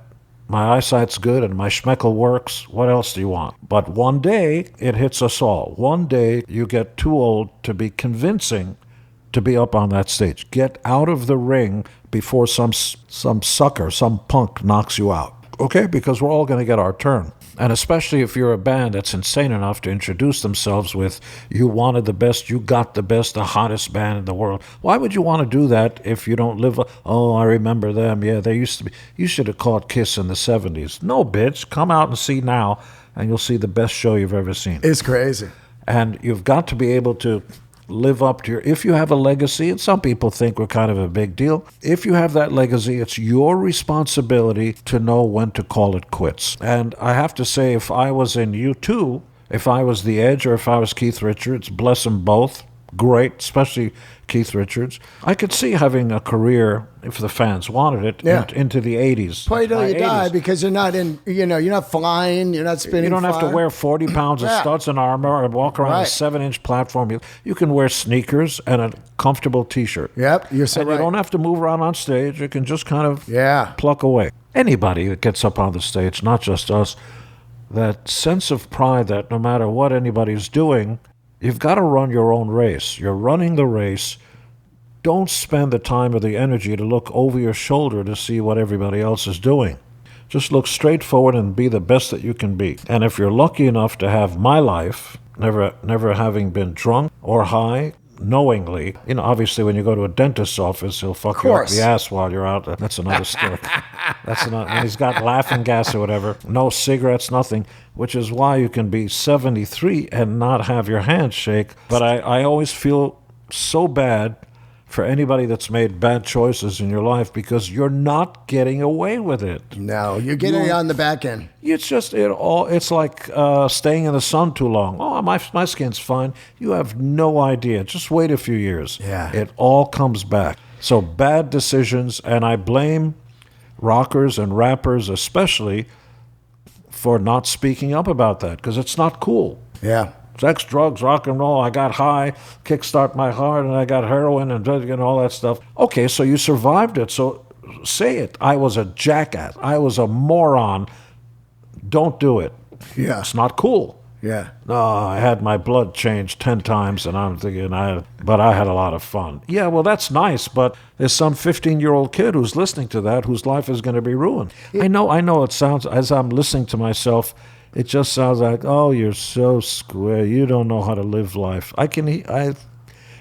my eyesight's good, and my schmeckle works. What else do you want? But one day, it hits us all. One day, you get too old to be convincing to be up on that stage. Get out of the ring before some sucker, some punk knocks you out. Okay? Because we're all going to get our turn. And especially if you're a band that's insane enough to introduce themselves with, you wanted the best, you got the best, the hottest band in the world. Why would you want to do that if you don't live, I remember them, yeah, they used to be, you should have caught KISS in the 70s. No, bitch, come out and see now, and you'll see the best show you've ever seen. It's crazy. And you've got to be able to live up to if you have a legacy, and some people think we're kind of a big deal, if you have that legacy, it's your responsibility to know when to call it quits. And I have to say, if I was in U2, if I was The Edge or if I was Keith Richards, bless them both, great, especially Keith Richards, I could see having a career, if the fans wanted it, into the 80s. Play till you die, because you're not you're not flying, you're not spinning. You don't fire. have to wear 40 pounds of studs and armor and walk around a 7-inch platform. You can wear sneakers and a comfortable T-shirt. Yep, you're so right. You don't have to move around on stage. You can just kind of pluck away. Anybody that gets up on the stage, not just us, that sense of pride that no matter what anybody's doing, you've got to run your own race. You're running the race. Don't spend the time or the energy to look over your shoulder to see what everybody else is doing. Just look straight forward and be the best that you can be. And if you're lucky enough to have my life, never having been drunk or high, knowingly, obviously when you go to a dentist's office, he'll fuck you up the ass while you're out. That's another story. And he's got laughing gas or whatever. No cigarettes, nothing, which is why you can be 73 and not have your hands shake. But I always feel so bad for anybody that's made bad choices in your life, because you're not getting away with it. No, you're getting it on the back end. It's just it's like staying in the sun too long. Oh, my skin's fine. You have no idea. Just wait a few years. Yeah. It all comes back. So bad decisions, and I blame rockers and rappers especially for not speaking up about that, because it's not cool. Yeah. Sex, drugs, rock and roll, I got high, kickstart my heart, and I got heroin and all that stuff. Okay, so you survived it, so say it. I was a jackass. I was a moron. Don't do it. Yeah. It's not cool. Yeah. No, I had my blood changed 10 times, and I'm thinking, but I had a lot of fun. Yeah, well, that's nice, but there's some 15-year-old kid who's listening to that whose life is going to be ruined. I know it sounds, as I'm listening to myself, it just sounds like, oh, you're so square. You don't know how to live life. I've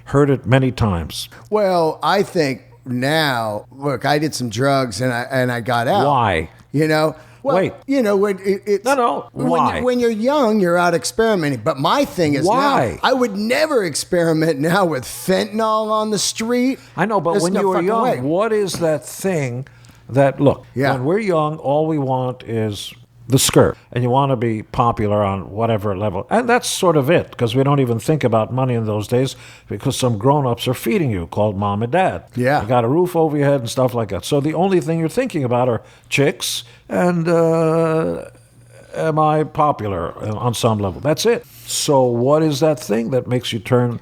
heard it many times. Well, I think now, look, I did some drugs and I got out. Why? You know? Well, Wait. You know, when it's... No, why? When you're young, you're out experimenting. But my thing is Why? now, I would never experiment now with fentanyl on the street. I know, but There's when no you were fucking young, way. what is that thing that, look, Yeah. when we're young, all we want is the skirt, and you want to be popular on whatever level. And that's sort of it, because we don't even think about money in those days, because some grown-ups are feeding you, called mom and dad. Yeah. You got a roof over your head and stuff like that. So the only thing you're thinking about are chicks and am I popular on some level. That's it. So what is that thing that makes you turn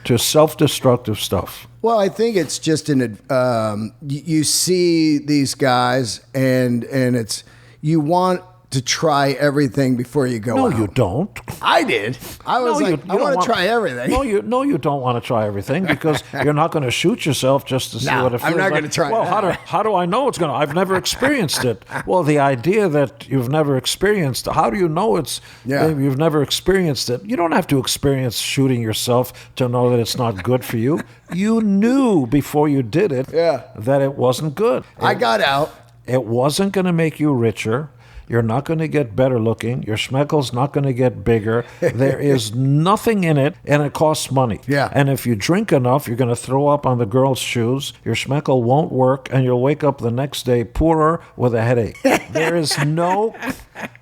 to self-destructive stuff? Well, I think it's just you see these guys and it's, you want to try everything before you go out. No, you don't. I did. I was No, like, I want to try everything. No, you don't want to try everything because you're not going to shoot yourself just to see No, what it feels I'm not like. going to try Well, that. how do I know it's going to? I've never experienced it. Well, the idea that you've never experienced, how do you know you've never experienced it? You don't have to experience shooting yourself to know that it's not good for you. You knew before you did it that it wasn't good. I got out. It wasn't going to make you richer. You're not going to get better looking. Your schmeckle's not going to get bigger. There is nothing in it, and it costs money. Yeah. And if you drink enough, you're going to throw up on the girl's shoes. Your schmeckle won't work, and you'll wake up the next day poorer with a headache. There is no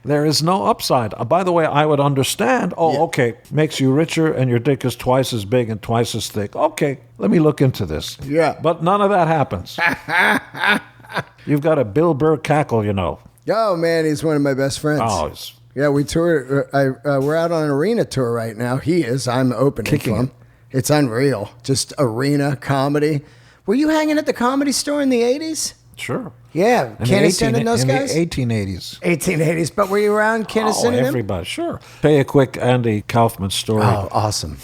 upside. By the way, I would understand. Okay, makes you richer, and your dick is twice as big and twice as thick. Okay, let me look into this. Yeah. But none of that happens. You've got a Bill Burr cackle, you know. Oh, man, he's one of my best friends. Oh, yeah, we toured. We're out on an arena tour right now. He is. I'm opening Kicking for him. It's unreal. Just arena comedy. Were you hanging at the Comedy Store in the 80s? sure. Yeah, Kinnison and those guys? In the 1880s. 1880s. But were you around Kinnison and them? Everybody, sure. Tell a quick Andy Kaufman story. Oh, awesome.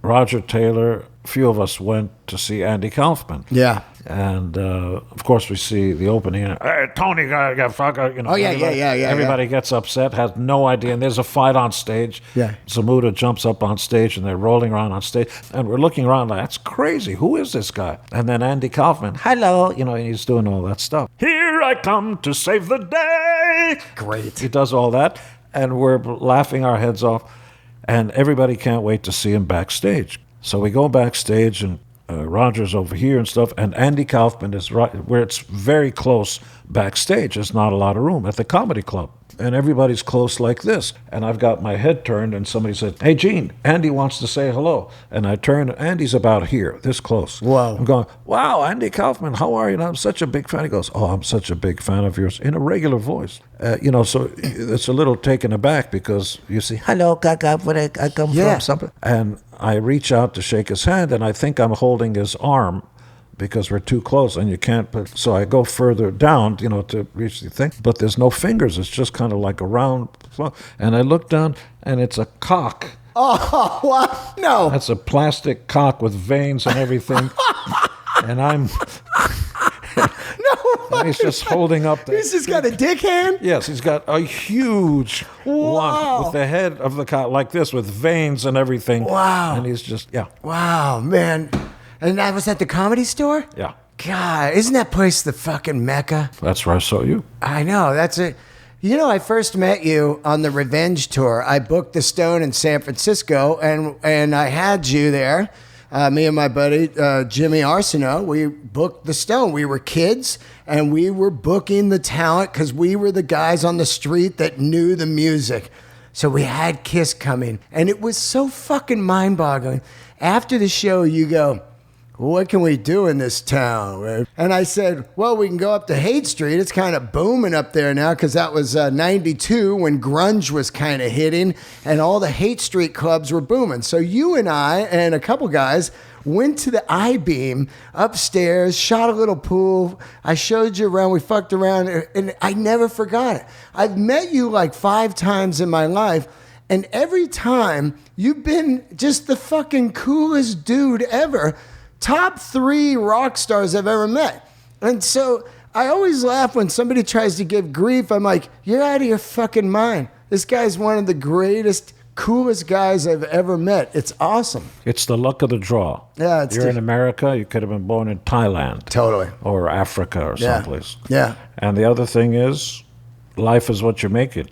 Roger Taylor, a few of us went to see Andy Kaufman. Yeah. And, of course, we see the opening. Hey, Tony, fucker, you know. Oh, yeah, everybody, yeah. Everybody gets upset, has no idea, and there's a fight on stage. Yeah. Zamuda jumps up on stage, and they're rolling around on stage. And we're looking around like, that's crazy. Who is this guy? And then Andy Kaufman, hello, you know, and he's doing all that stuff. Here I come to save the day. Great. He does all that, and we're laughing our heads off. And everybody can't wait to see him backstage. So we go backstage, and Roger's over here and stuff, and Andy Kaufman is right where it's very close backstage. There's not a lot of room at the comedy club. And everybody's close like this. And I've got my head turned, and somebody said, hey, Gene, Andy wants to say hello. And I turn, and Andy's about here, this close. Wow. I'm going, wow, Andy Kaufman, how are you? And I'm such a big fan. He goes, oh, I'm such a big fan of yours, in a regular voice. You know, so it's a little taken aback because you see, hello, Kaka, where I come from, something. And I reach out to shake his hand, and I think I'm holding his arm because we're too close and you can't put, so I go further down, you know, to reach the thing, but there's no fingers. It's just kind of like a round, and I look down and it's a cock. Oh, what? No. That's a plastic cock with veins and everything. And I'm, and he's just holding up the, He's just got a dick hand? yes, he's got a huge one with the head of the cock like this with veins and everything. Wow. And he's just, yeah. Wow, man. And that was at the Comedy Store? Yeah. God, isn't that place the fucking Mecca? That's where I saw you. I know, that's it. You know, I first met you on the Revenge Tour. I booked the Stone in San Francisco, and I had you there. Me and my buddy, Jimmy Arsenault, we booked the Stone. We were kids, and we were booking the talent because we were the guys on the street that knew the music. So we had Kiss coming, and it was so fucking mind-boggling. After the show, you go, what can we do in this town? And I said, well, we can go up to Haight Street. It's kind of booming up there now because that was 92 when grunge was kind of hitting and all the Haight Street clubs were booming. So you and I and a couple guys went to the I-beam upstairs, shot a little pool. I showed you around. We fucked around, and I never forgot it. I've met you like 5 times in my life, and every time you've been just the fucking coolest dude ever. Top 3 rock stars I've ever met. And so I always laugh when somebody tries to give grief. I'm like, you're out of your fucking mind. This guy's one of the greatest, coolest guys I've ever met. It's awesome. It's the luck of the draw. Yeah, You're in America, you could have been born in Thailand. Totally. Or Africa or someplace. Yeah. And the other thing is, life is what you make it.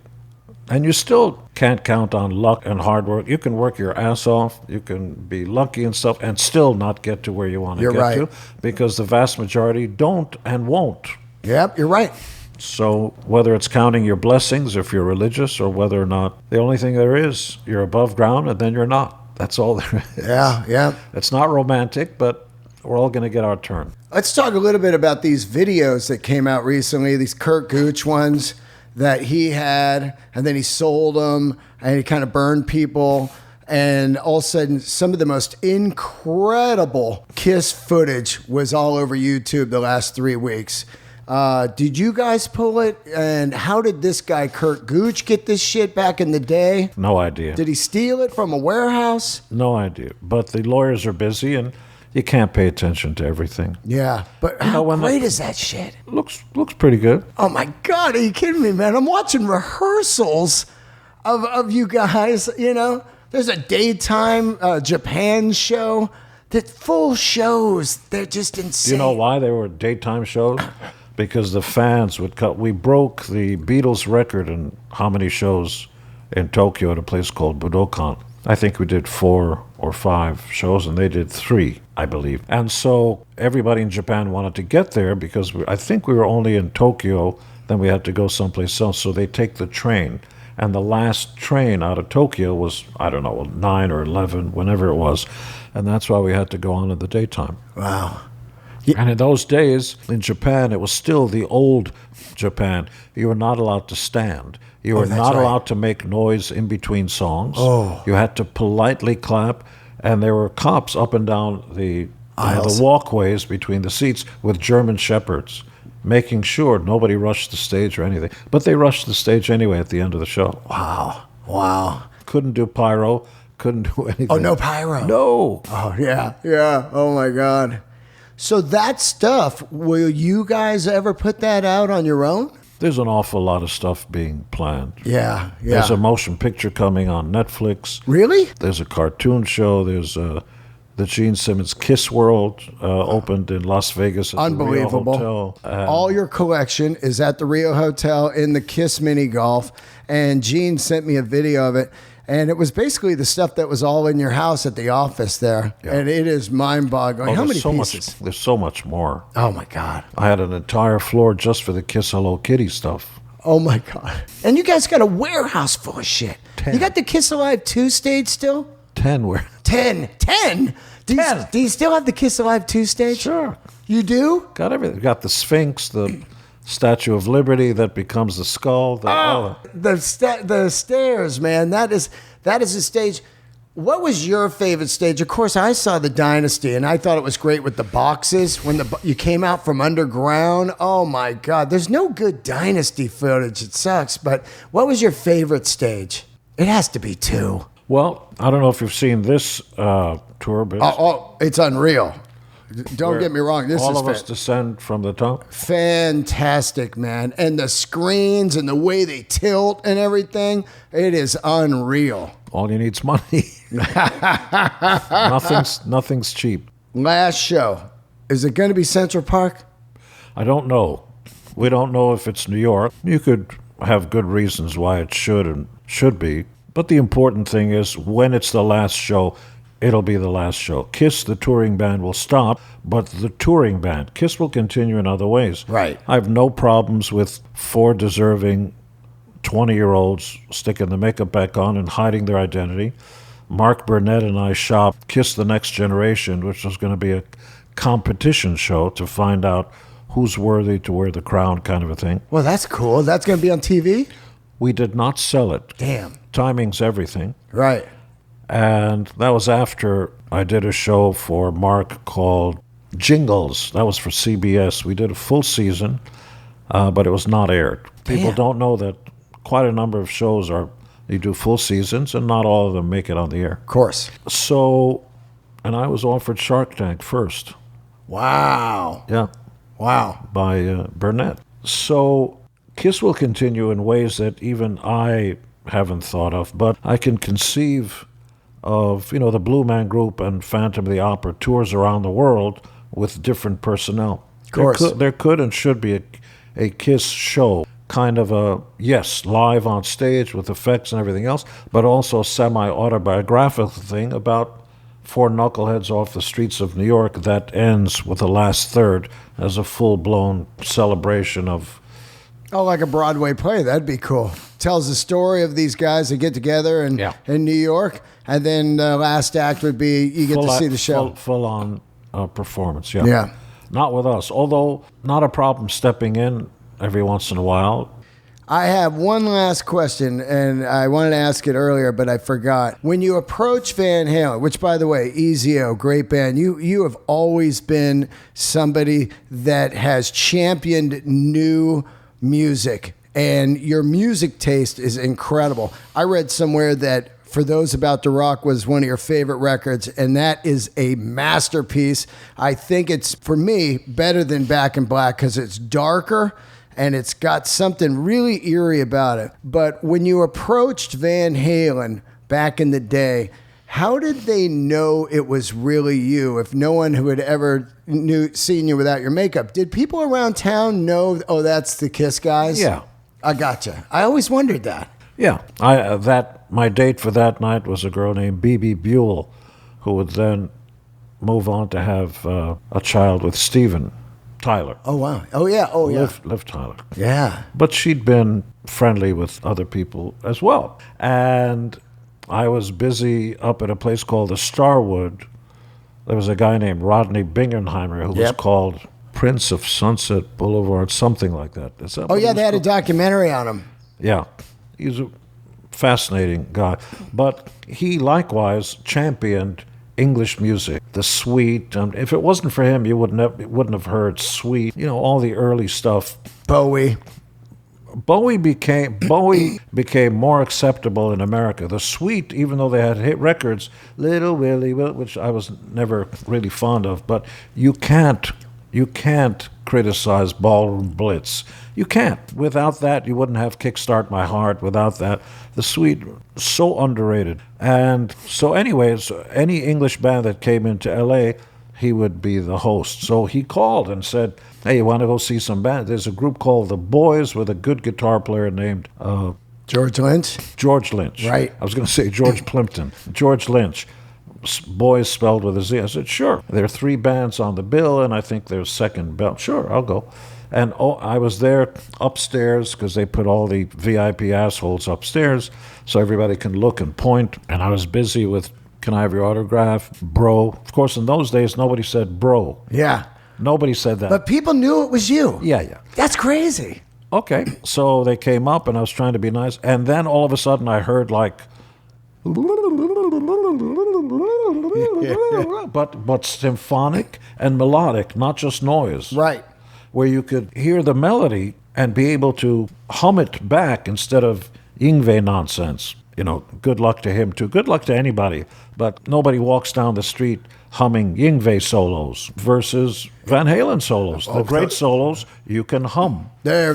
And you still can't count on luck and hard work. You can work your ass off, you can be lucky and stuff, and still not get to where you want to You're get right. to, because the vast majority don't and won't. Yep, you're right. So whether it's counting your blessings if you're religious, or whether or not, the only thing there is, you're above ground and then you're not. That's all there is. Yeah. It's not romantic, but we're all going to get our turn. Let's talk a little bit about these videos that came out recently, these Kurt Gooch ones that he had, and then he sold them, and he kind of burned people. And all of a sudden, some of the most incredible Kiss footage was all over YouTube the last 3 weeks. Did you guys pull it? And how did this guy, Kurt Gooch, get this shit back in the day? No idea. Did he steal it from a warehouse? No idea. But the lawyers are busy, and you can't pay attention to everything. Yeah, but how great is that shit? Looks pretty good. Oh my God, are you kidding me, man? I'm watching rehearsals of you guys, you know? There's a daytime Japan show, that full shows. They're just insane. Do you know why they were daytime shows? Because the fans would cut. We broke the Beatles record in how many shows in Tokyo at a place called Budokan. I think we did 4 or 5 shows, and they did 3, I believe. And so everybody in Japan wanted to get there because I think we were only in Tokyo, then we had to go someplace else. So they take the train. And the last train out of Tokyo was, I don't know, 9 or 11, whenever it was. And that's why we had to go on in the daytime. Wow. And in those days, in Japan, it was still the old Japan. You were not allowed to stand. You were not allowed to make noise in between songs. Oh. You had to politely clap. And there were cops up and down the Aisles. the walkways between the seats with German shepherds, making sure nobody rushed the stage or anything. But they rushed the stage anyway at the end of the show. Wow. Couldn't do pyro. Couldn't do anything. Oh, no pyro. No. Oh, yeah. Oh, my God. So that stuff, will you guys ever put that out on your own? There's an awful lot of stuff being planned. Yeah. There's a motion picture coming on Netflix. Really? There's a cartoon show. There's the Gene Simmons KISS World opened in Las Vegas at the Rio Unbelievable. Hotel. All your collection is at the Rio Hotel in the KISS mini golf. And Gene sent me a video of it. And it was basically the stuff that was all in your house at the office there. Yeah. And it is mind-boggling. How many pieces? There's so much more. Oh, my God. I had an entire floor just for the Kiss Hello Kitty stuff. Oh, my God. And you guys got a warehouse full of shit. 10. You got the Kiss Alive 2 stage still? 10 where? 10. Do you still have the Kiss Alive 2 stage? Sure. You do? Got everything. Got the Sphinx, the Statue of Liberty that becomes the skull. The stairs, man. That is a stage. What was your favorite stage? Of course, I saw the Dynasty, and I thought it was great with the boxes when you came out from underground. Oh my God, there's no good Dynasty footage. It sucks. But what was your favorite stage? It has to be 2. Well, I don't know if you've seen this tour, but it's unreal. Don't get me wrong. This all is of us descend from the top. Fantastic, man. And the screens and the way they tilt and everything, it is unreal. All you need's money. Nothing's cheap. Last show. Is it going to be Central Park? I don't know. We don't know if it's New York. You could have good reasons why it should be. But the important thing is when it's the last show, it'll be the last show. KISS, the touring band, will stop, but the touring band, KISS will continue in other ways. Right. I have no problems with 4 deserving 20-year-olds sticking the makeup back on and hiding their identity. Mark Burnett and I shopped KISS The Next Generation, which was going to be a competition show to find out who's worthy to wear the crown, kind of a thing. Well, that's cool. That's going to be on TV? We did not sell it. Damn. Timing's everything. Right. And that was after I did a show for Mark called Jingles. That was for CBS. We did a full season, but it was not aired. People Damn. don't know that quite a number of shows they do full seasons, and not all of them make it on the air. Of course. So, and I was offered Shark Tank first. Wow. Yeah. Wow. By Burnett. So KISS will continue in ways that even I haven't thought of, but I can conceive of, the Blue Man Group and Phantom of the Opera tours around the world with different personnel. Of course. There could and should be a KISS show, kind of live on stage with effects and everything else, but also semi-autobiographical thing about four knuckleheads off the streets of New York that ends with the last third as a full-blown celebration of... Oh, like a Broadway play. That'd be cool. Tells the story of these guys that get together in New York, and then the last act would be you get to see the show. Full-on performance, yeah. Yeah. Not with us, although not a problem stepping in every once in a while. I have one last question, and I wanted to ask it earlier, but I forgot. When you approach Van Halen, which, by the way, EZO, great band, you have always been somebody that has championed new music, and your music taste is incredible. I read somewhere that For Those About to Rock was one of your favorite records, and that is a masterpiece. I think it's, for me, better than Back in Black because it's darker, and it's got something really eerie about it. But when you approached Van Halen back in the day, how did they know it was really you if no one who had ever seen you without your makeup? Did people around town know, oh, that's the KISS guys? Yeah. I gotcha. I always wondered that. Yeah. My date for that night was a girl named B.B. Buell, who would then move on to have a child with Steven Tyler. Oh, wow. Oh, yeah. Oh, yeah. Liv Tyler. Yeah. But she'd been friendly with other people as well. And I was busy up at a place called the Starwood. There was a guy named Rodney Bingenheimer who was called Prince of Sunset Boulevard, something like that. Is that Oh, yeah, they had a documentary on him. Yeah. He's a fascinating guy. But he likewise championed English music, the Sweet. If it wasn't for him, you wouldn't have heard Sweet. All the early stuff. Bowie became more acceptable in America. The Sweet, even though they had hit records, Little Willie, which I was never really fond of, but you can't criticize Ballroom Blitz. You can't. Without that, you wouldn't have Kickstart My Heart. Without that, the Sweet, so underrated. And so anyways, any English band that came into L.A., he would be the host. So he called and said, hey, you want to go see some band? There's a group called The Boys with a good guitar player named... George Lynch? George Lynch. Right. I was going to say George Plimpton. George Lynch. Boys spelled with a Z. I said, sure. There are 3 bands on the bill, and I think there's second belt. Sure, I'll go. And I was there upstairs because they put all the VIP assholes upstairs so everybody can look and point. And I was busy with, can I have your autograph? Bro. Of course, in those days, nobody said bro. Yeah. Nobody said that. But people knew it was you. Yeah. That's crazy. Okay. So they came up, and I was trying to be nice. And then all of a sudden, I heard like... but symphonic and melodic, not just noise. Right. Where you could hear the melody and be able to hum it back instead of Yngwie nonsense. Good luck to him too. Good luck to anybody. But nobody walks down the street humming Yngwie solos versus Van Halen solos. The great solos you can hum. They're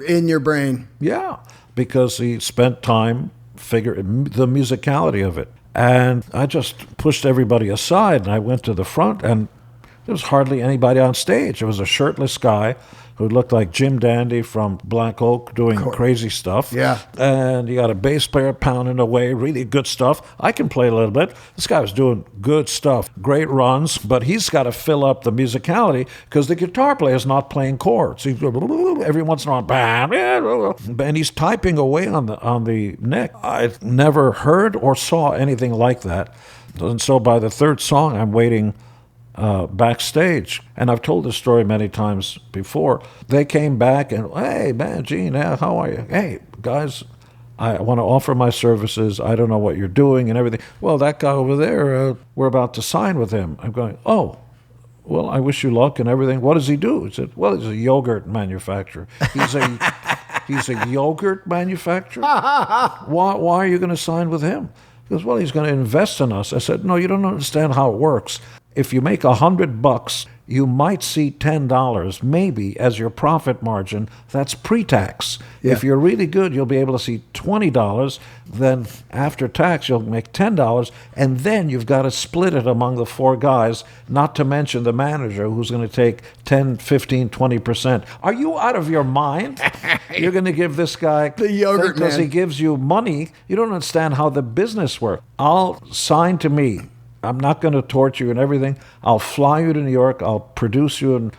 in your brain. Yeah, because he spent time figuring the musicality of it. And I just pushed everybody aside, and I went to the front, and there was hardly anybody on stage. There was a shirtless guy who looked like Jim Dandy from Black Oak doing crazy stuff. Yeah. And you got a bass player pounding away, really good stuff. I can play a little bit. This guy was doing good stuff, great runs, but he's got to fill up the musicality because the guitar player's not playing chords. He's every once in a while, and he's typing away on the neck. I've never heard or saw anything like that. And so by the third song, I'm waiting backstage. And I've told this story many times before. They came back and, hey, man, Gene, how are you? Hey, guys, I want to offer my services. I don't know what you're doing and everything. Well, that guy over there, we're about to sign with him. I'm going, oh, well, I wish you luck and everything. What does he do? He said, well, he's a yogurt manufacturer. He's a yogurt manufacturer? Why are you going to sign with him? He goes, well, he's going to invest in us. I said, no, you don't understand how it works. If you make $100, you might see $10 maybe as your profit margin. That's pre-tax. Yeah. If you're really good, you'll be able to see $20. Then after tax, you'll make $10, and then you've got to split it among the 4 guys, not to mention the manager who's going to take 10, 15, 20%. Are you out of your mind? You're going to give this guy the yogurt because man. he gives you money. You don't understand how the business works. I'll sign to me. I'm not going to torture you and everything. I'll fly you to New York. I'll produce you in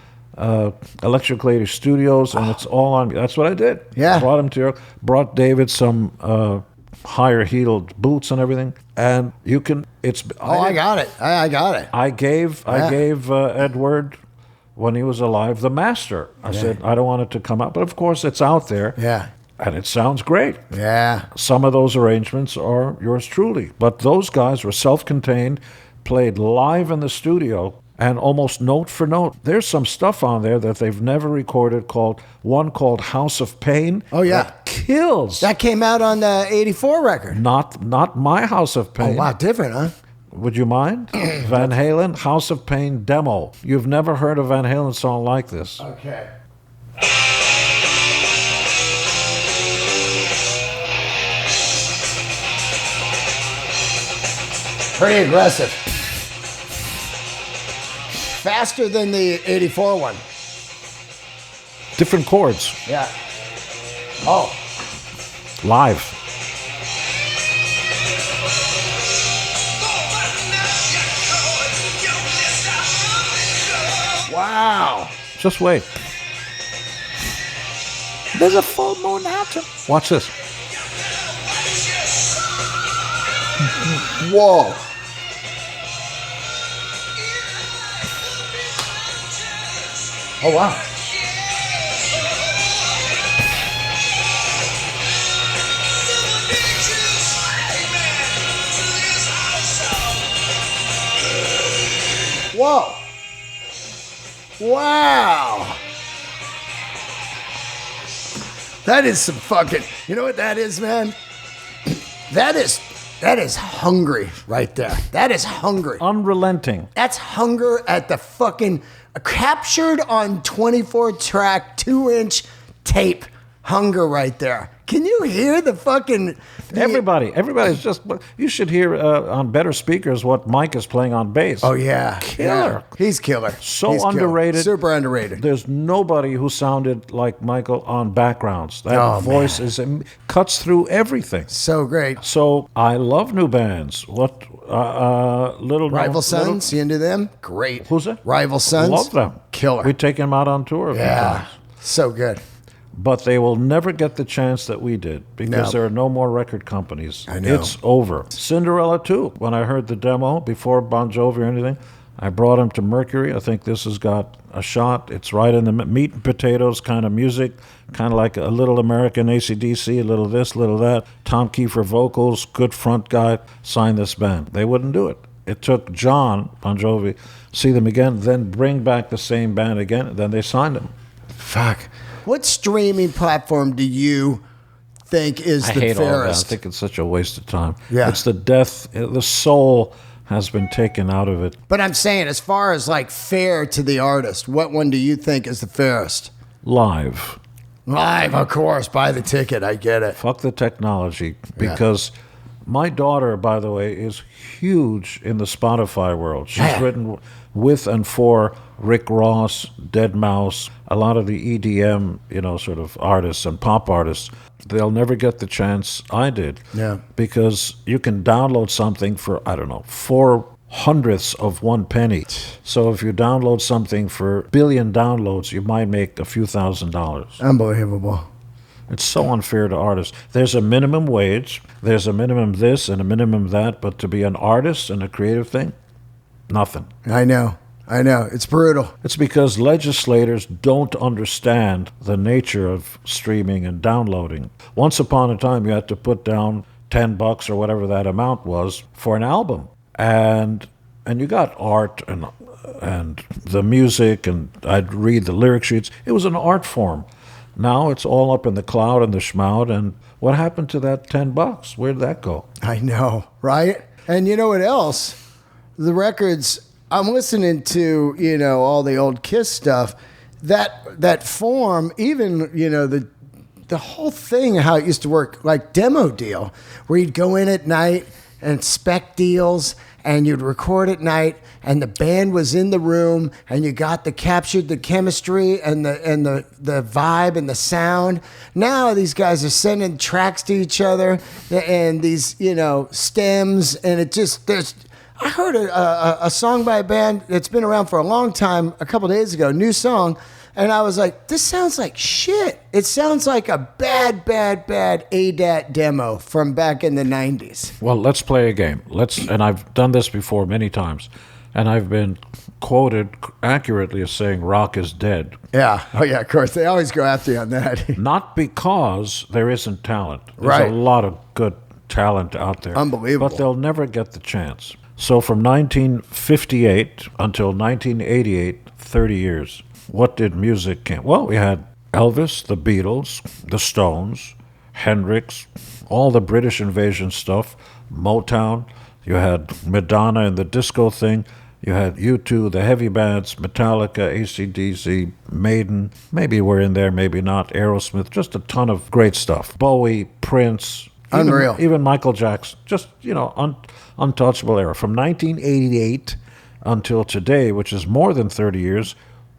Electric Lady Studios, and it's all on me. That's what I did. Yeah. I brought him to New York. Brought David some higher-heeled boots and everything. And you can. It's. I got it. I got it. I gave Edward, when he was alive, the master. I said I don't want it to come out, but of course it's out there. Yeah. And it sounds great. Yeah. Some of those arrangements are yours truly. But those guys were self-contained, played live in the studio, and almost note for note. There's some stuff on there that they've never recorded called House of Pain. Oh, yeah. That kills. That came out on the 84 record. Not my House of Pain. Oh, wow. Different, huh? Would you mind? Van Halen, House of Pain demo. You've never heard a Van Halen song like this. Okay. Pretty aggressive. Faster than the 84 one. Different chords. Yeah. Oh. Live. Wow. Just wait. There's a full moon out. Watch this. Whoa. Oh, wow. Whoa. Wow. That is some fucking, you know what that is, man? That is hungry right there. That is hungry. Unrelenting. That's hunger at the fucking captured on 24-track 2-inch tape. Hunger right there. Can you hear the fucking... Everybody's just... You should hear on better speakers what Mike is playing on bass. Oh, yeah. Killer. Yeah. He's killer. So He's killer. underrated. Super underrated. There's nobody who sounded like Michael on backgrounds. That voice cuts through everything. So great. So I love new bands. What Rival Sons, you into them? Great. Who's that? Rival Sons. Love them. Killer. We take them out on tour a few times. So good. But they will never get the chance that we did because there are no more record companies. I know. It's over. Cinderella, too. When I heard the demo before Bon Jovi or anything, I brought him to Mercury. I think this has got a shot. It's right in the meat and potatoes kind of music, kind of like a little American AC/DC, a little this, a little that. Tom Kiefer vocals, good front guy, signed this band. They wouldn't do it. It took John, Bon Jovi, see them again, then bring back the same band again, and then they signed him. Fuck. What streaming platform do you think is the hate all that. I fairest? think it's such a waste of time. Yeah. It's the death. The soul has been taken out of it. But I'm saying, as far as like fair to the artist, what one do you think is the fairest? Live. Live, of course. Buy the ticket. I get it. Fuck the technology. Because my daughter, by the way, is huge in the Spotify world. She's written with and for Rick Ross, Dead Mouse, a lot of the EDM, sort of artists and pop artists. They'll never get the chance I did. Yeah. Because you can download something for, 4/100ths of 1 penny. So if you download something for a billion downloads, you might make a few $1,000s. Unbelievable. It's so unfair to artists. There's a minimum wage, there's a minimum this and a minimum that, but to be an artist and a creative thing, nothing. I know. I know. It's brutal. It's because legislators don't understand the nature of streaming and downloading. Once upon a time, you had to put down $10 or whatever that amount was for an album. And you got art and the music, and I'd read the lyric sheets. It was an art form. Now it's all up in the cloud and the schmout. And what happened to that $10? Where'd that go? I know, right? And you know what else? The records, I'm listening to, all the old KISS stuff. That form, even, the whole thing, how it used to work, like demo deal, where you'd go in at night and spec deals, and you'd record at night, and the band was in the room, and you captured the chemistry and the vibe and the sound. Now these guys are sending tracks to each other and these stems, and it just I heard a song by a band that's been around for a long time a couple days ago, new song. And I was like, this sounds like shit. It sounds like a bad ADAT demo from back in the 90s. Well, let's play a game. And I've done this before many times, and I've been quoted accurately as saying rock is dead. Yeah. Oh, yeah, of course. They always go after you on that. Not because there isn't talent. There's Right. a lot of good talent out there. Unbelievable. But they'll never get the chance. So from 1958 until 1988, 30 years. What did music camp? Well, we had Elvis, the Beatles, the Stones, Hendrix, all the British invasion stuff, Motown. You had Madonna and the disco thing. You had U2, the heavy bands, Metallica, AC/DC, Maiden. Maybe we're in there, maybe not. Aerosmith, just a ton of great stuff. Bowie, Prince. Unreal. Even Michael Jackson. Just, untouchable era. From 1988 until today, which is more than 30 years,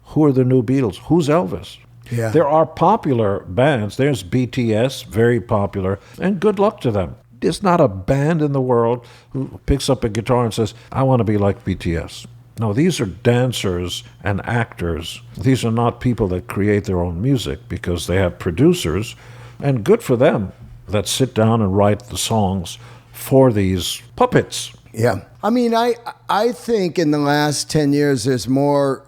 who are the new Beatles? Who's Elvis? Yeah. There are popular bands. There's BTS, very popular, and good luck to them. There's not a band in the world who picks up a guitar and says, I want to be like BTS. No, these are dancers and actors. These are not people that create their own music because they have producers, and good for them, that sit down and write the songs for these puppets. Yeah. I mean, I think in the last 10 years, there's more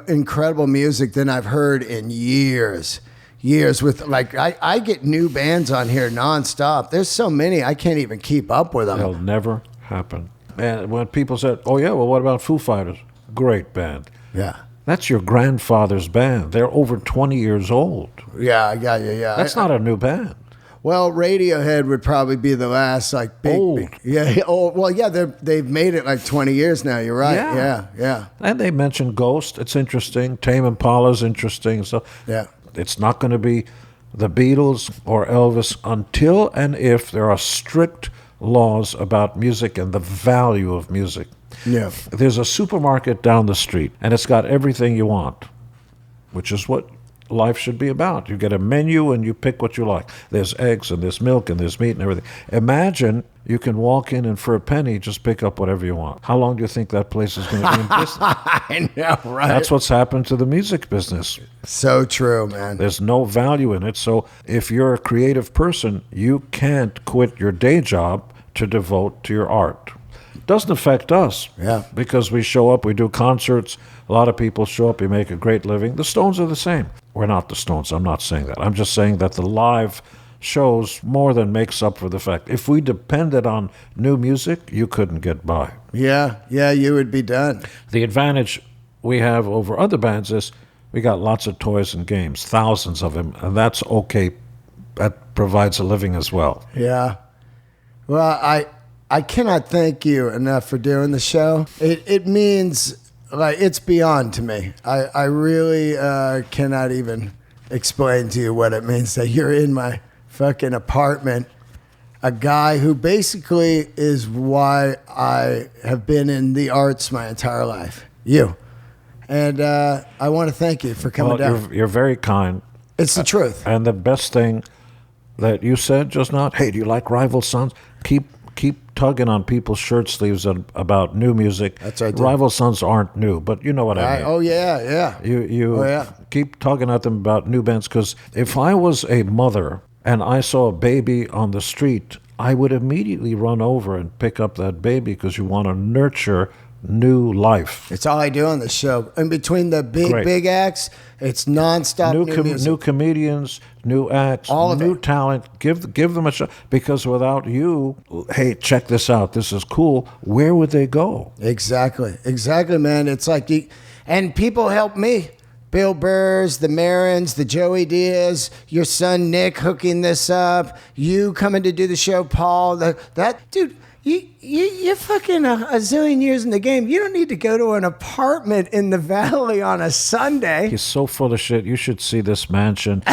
incredible music than I've heard in years with I get new bands on here nonstop. There's so many I can't even keep up with them. They'll never happen. And when people said, oh yeah, well, what about Foo Fighters? Great band. Yeah. That's your grandfather's band. They're over 20 years old. Yeah. That's not a new band. Well, Radiohead would probably be the last big. Old. Yeah. Oh, well, yeah. They've made it 20 years now. You're right. Yeah. And they mentioned Ghost. It's interesting. Tame Impala's interesting. So Yeah. it's not going to be the Beatles or Elvis until and if there are strict laws about music and the value of music. Yeah. There's a supermarket down the street, and it's got everything you want, which is what life should be about. You get a menu and you pick what you like. There's eggs and there's milk and there's meat and everything. Imagine you can walk in and for a penny just pick up whatever you want. How long do you think that place is going to be in business? I know, right? That's what's happened to the music business. So true, man. There's no value in it. So if you're a creative person, you can't quit your day job to devote to your art. Doesn't affect us. Yeah. Because we show up, we do concerts. A lot of people show up, you make a great living. The Stones are the same. We're not the Stones. I'm not saying that. I'm just saying that the live shows more than makes up for the fact. If we depended on new music, you couldn't get by. Yeah, you would be done. The advantage we have over other bands is we got lots of toys and games, thousands of them, and that's okay. That provides a living as well. Yeah. Well, I cannot thank you enough for doing the show. It means, it's beyond to me. I really cannot even explain to you what it means that you're in my fucking apartment. A guy who basically is why I have been in the arts my entire life. You. And I want to thank you for coming down. You're very kind. It's the truth. And the best thing that you said just now, hey, do you like Rival Sons? Keep tugging on people's shirt sleeves about new music. That's right. Rival Sons aren't new, but you know what I mean. Oh, yeah. You keep tugging at them about new bands, because if I was a mother and I saw a baby on the street, I would immediately run over and pick up that baby because you want to nurture new life. It's all I do on the show. In between the big acts, it's nonstop new music. New comedians, new acts, All of new it. talent. Give them a shot. Because without you, hey, check this out. This is cool. Where would they go? Exactly, man. It's like and people help me. Bill Burrs, the Marins, the Joey Diaz, your son Nick hooking this up, you coming to do the show, Paul. That dude, you're fucking a zillion years in the game. You don't need to go to an apartment in the valley on a Sunday. He's so full of shit. You should see this mansion.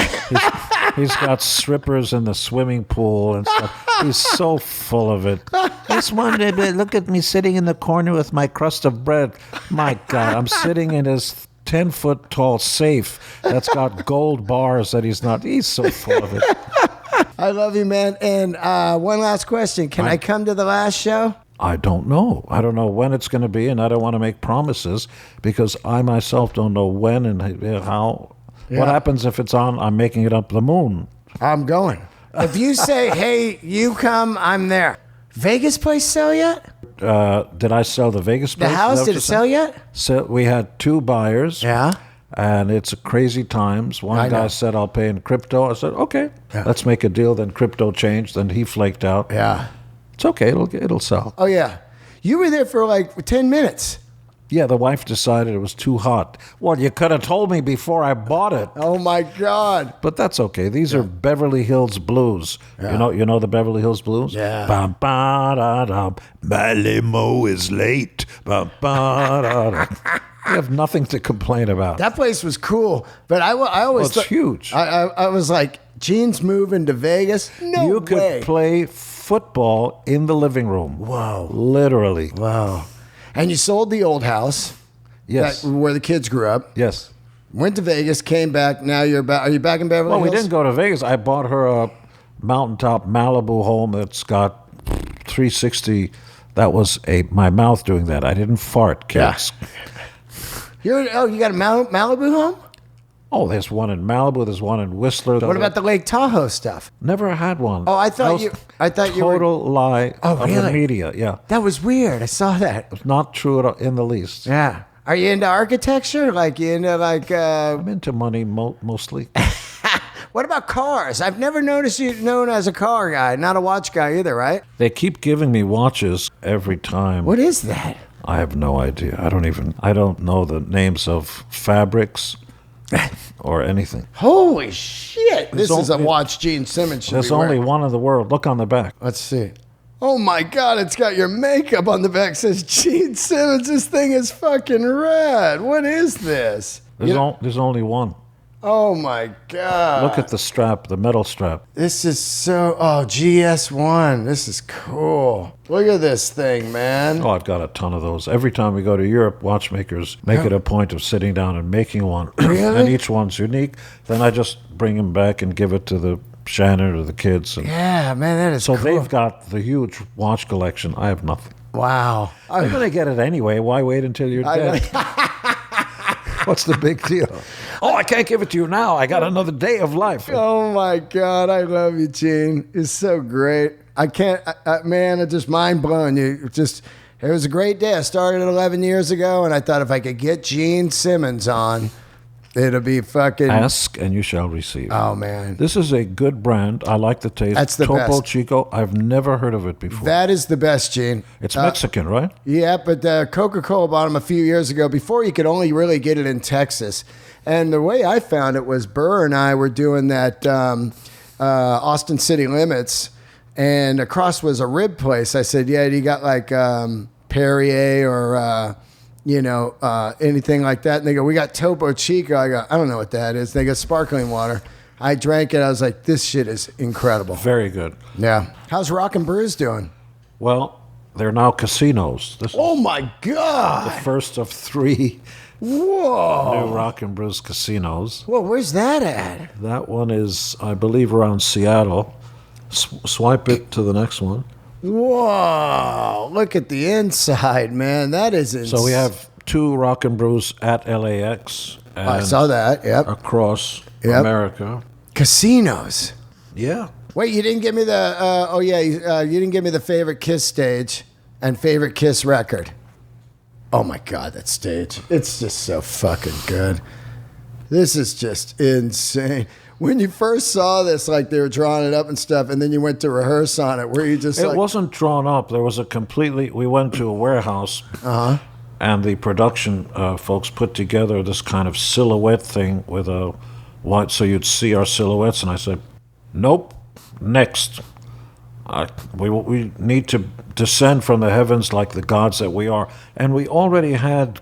He's got strippers in the swimming pool and stuff. He's so full of it. Just one day, look at me sitting in the corner with my crust of bread. My God, I'm sitting in his 10-foot tall safe that's got gold bars that he's so full of it. I love you, man. And one last question. Can I come to the last show? I don't know. I don't know when it's going to be, and I don't want to make promises because I myself don't know when and how. Yeah. What happens if it's on? I'm making it up the moon. I'm going. If you say, hey, you come, I'm there. Vegas place sell yet? Did I sell the Vegas place? The house, did it sell yet? So we had 2 buyers. Yeah. And it's crazy times. One guy said, I'll pay in crypto. I said, okay, let's make a deal. Then crypto changed. Then he flaked out. Yeah. It's okay. It'll sell. Oh, yeah. You were there for like 10 minutes. Yeah, the wife decided it was too hot. Well, you could have told me before I bought it. Oh, my God. But that's okay. These are Beverly Hills blues. Yeah. You know the Beverly Hills blues? Yeah. Bum, ba, da, da. My limo is late. Bum, ba, da, da. You have nothing to complain about. That place was cool, but I always Well, it's huge. I was like, Gene's moving to Vegas? No You way. could play football in the living room. Whoa. Literally. Wow. And you sold the old house. Yes. Where the kids grew up. Yes. Went to Vegas, came back. Now you're back. Are you back in Beverly Well, Hills? we didn't go to Vegas. I bought her a mountaintop Malibu home that's got 360. That was my mouth doing that. I didn't fart, kids. You got a Malibu home? Oh, there's one in Malibu. There's one in Whistler. What about the Lake Tahoe stuff? Never had one. Oh, I thought you were total lie of the really? media. Yeah, That was weird. I saw that. it's not true at all, in the least. Yeah. Are you into architecture? Like you into like? I'm into money mostly. What about cars? I've never noticed you known as a car guy, not a watch guy either, right? They keep giving me watches every time. What is that? I have no idea. I don't know the names of fabrics or anything. Holy shit! This is a only- watch Gene Simmons should There's be only wearing. one in the world. Look on the back. Let's see. Oh my God! It's got your makeup on the back. It says Gene Simmons. This thing is fucking rad. What is this? There's only one. Oh my God! Look at the strap, the metal strap. This is so. Oh, GS1. This is cool. Look at this thing, man. Oh, I've got a ton of those. Every time we go to Europe, watchmakers make it a point of sitting down and making one. Really? And each one's unique. Then I just bring them back and give it to the Shannon or the kids. And Yeah, man, that is so cool. they've got the huge watch collection. I have nothing. Wow. I'm going to get it anyway. Why wait until you're dead? What's the big deal? Oh, I can't give it to you now. I got another day of life. Oh my God, I love you, Gene. It's so great. I can't, man, it's just mind blowing. It was a great day. I started 11 years ago, and I thought if I could get Gene Simmons on, it'll be fucking. Ask and you shall receive. Oh man, This is a good brand. I like the taste. That's the Topo best. Chico. I've never heard of it before. that is the best, Gene. It's Mexican, right? Yeah, but Coca-Cola bought them a few years ago before you could only really get it in Texas. And the way I found it was Burr and I were doing that Austin City Limits, and across was a rib place. I said, yeah, you got like Perrier or, anything like that? And they go, we got Topo Chico. I go, I don't know what that is. They got sparkling water. I drank it. I was like, this shit is incredible. Very good. Yeah. How's Rock and Brews doing? Well, they're now casinos. This is Oh, my God. the first of 3 Whoa. new Rock and Brews casinos. Well, where's that at? That one is, I believe, around Seattle. Swipe it to the next one. Whoa, look at the inside, man. That is insane. So we have 2 Rock and Brews at LAX and I saw that. Yep. across Yep. America. Casinos. Yeah. Wait, you didn't give me the. You didn't give me the favorite Kiss stage and favorite Kiss record. Oh my God, that stage. It's just so fucking good. This is just insane. When you first saw this, like they were drawing it up and stuff, and then you went to rehearse on it, where you just It like... wasn't drawn up. There was we went to a warehouse, and the production folks put together this kind of silhouette thing with a white, so you'd see our silhouettes, and I said, nope, next. We need to descend from the heavens like the gods that we are. And we already had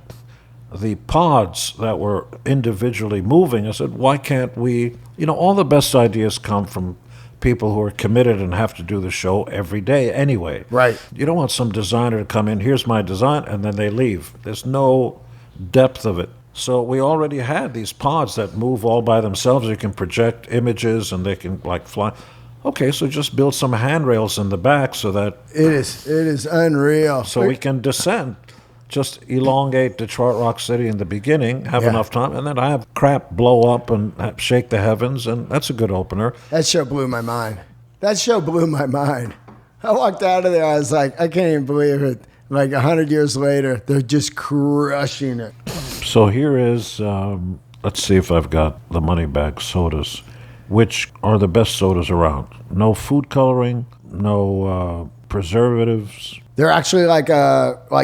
the pods that were individually moving. I said, why can't we... all the best ideas come from people who are committed and have to do the show every day anyway. Right. You don't want some designer to come in, here's my design, and then they leave. There's no depth of it. So we already had these pods that move all by themselves. You can project images and they can like fly. Okay, so just build some handrails in the back so that... It is unreal. So we can descend. Just elongate Detroit Rock City in the beginning, have enough time, and then I have crap blow up and shake the heavens, and that's a good opener. That show blew my mind. I walked out of there, I was like, I can't even believe it. Like 100 years later, they're just crushing it. So here is, let's see if I've got the money bag sodas, which are the best sodas around. No food coloring, no preservatives. They're actually like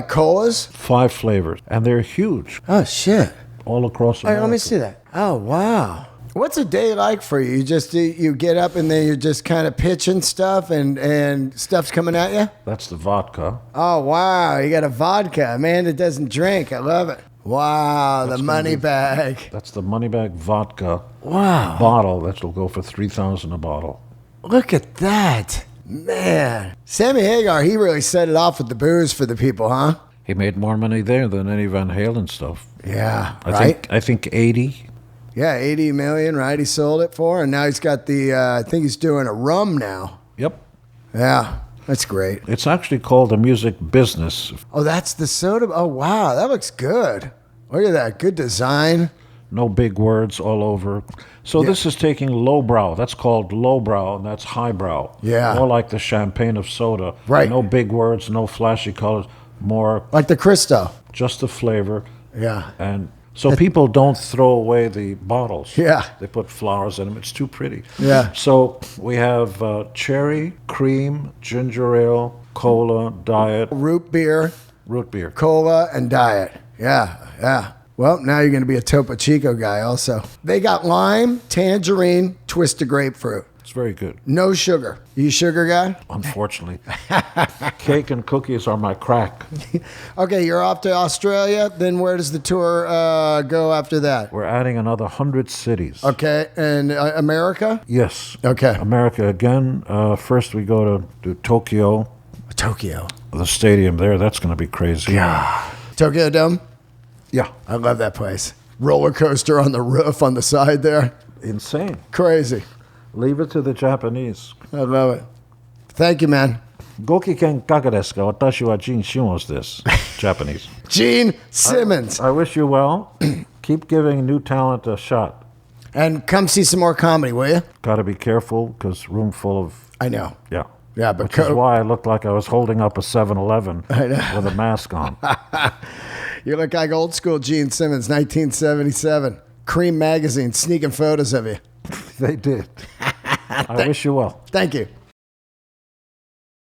colas? 5 flavors, and they're huge. Oh, shit. All across America. All right, let me see that. Oh, wow. What's a day like for you? You get up and then you're just kind of pitching stuff and stuff's coming at you? That's the vodka. Oh, wow. You got a vodka. Man that doesn't drink. I love it. Wow, the money bag. That's the money bag vodka. Wow. Bottle. That'll go for $3,000 a bottle. Look at that. Man. Sammy Hagar, he really set it off with the booze for the people, huh? He made more money there than any Van Halen stuff. Yeah, I think 80. Yeah, 80 million, right? He sold it for, and now he's got I think he's doing a rum now. Yep. Yeah, that's great. It's actually called the music business. Oh, that's the soda? Oh, wow, that looks good. Look at that, good design. No big words all over. So this is taking lowbrow. That's called lowbrow, and that's highbrow. Yeah. More like the champagne of soda. Right. No big words, no flashy colors. More like the Cristo. Just the flavor. Yeah. And so people don't throw away the bottles. Yeah. They put flowers in them. It's too pretty. Yeah. So we have cherry, cream, ginger ale, cola, diet. Root beer. Cola, and diet. Yeah. Well, now you're going to be a Topo Chico guy also. They got lime, tangerine, twisted grapefruit. It's very good. No sugar. You a sugar guy? Unfortunately. Cake and cookies are my crack. Okay, you're off to Australia. Then where does the tour go after that? We're adding another 100 cities. Okay, and America? Yes. Okay. America again. First we go to Tokyo. Tokyo. The stadium there, that's going to be crazy. Yeah. Tokyo Dome? Yeah. I love that place. Roller coaster on the roof on the side there. Insane. Crazy. Leave it to the Japanese. I love it. Thank you, man. Goki ken kaka desu ka? Watashi wa Gene Simmons desu. Japanese. Gene Simmons. I wish you well. Keep giving new talent a shot. And come see some more comedy, will you? Got to be careful, because room full of... I know. Yeah. Yeah, but... Which is why I looked like I was holding up a 7-Eleven with a mask on. You look like old school Gene Simmons, 1977. Cream magazine, sneaking photos of you. They did. I wish you well. Thank you.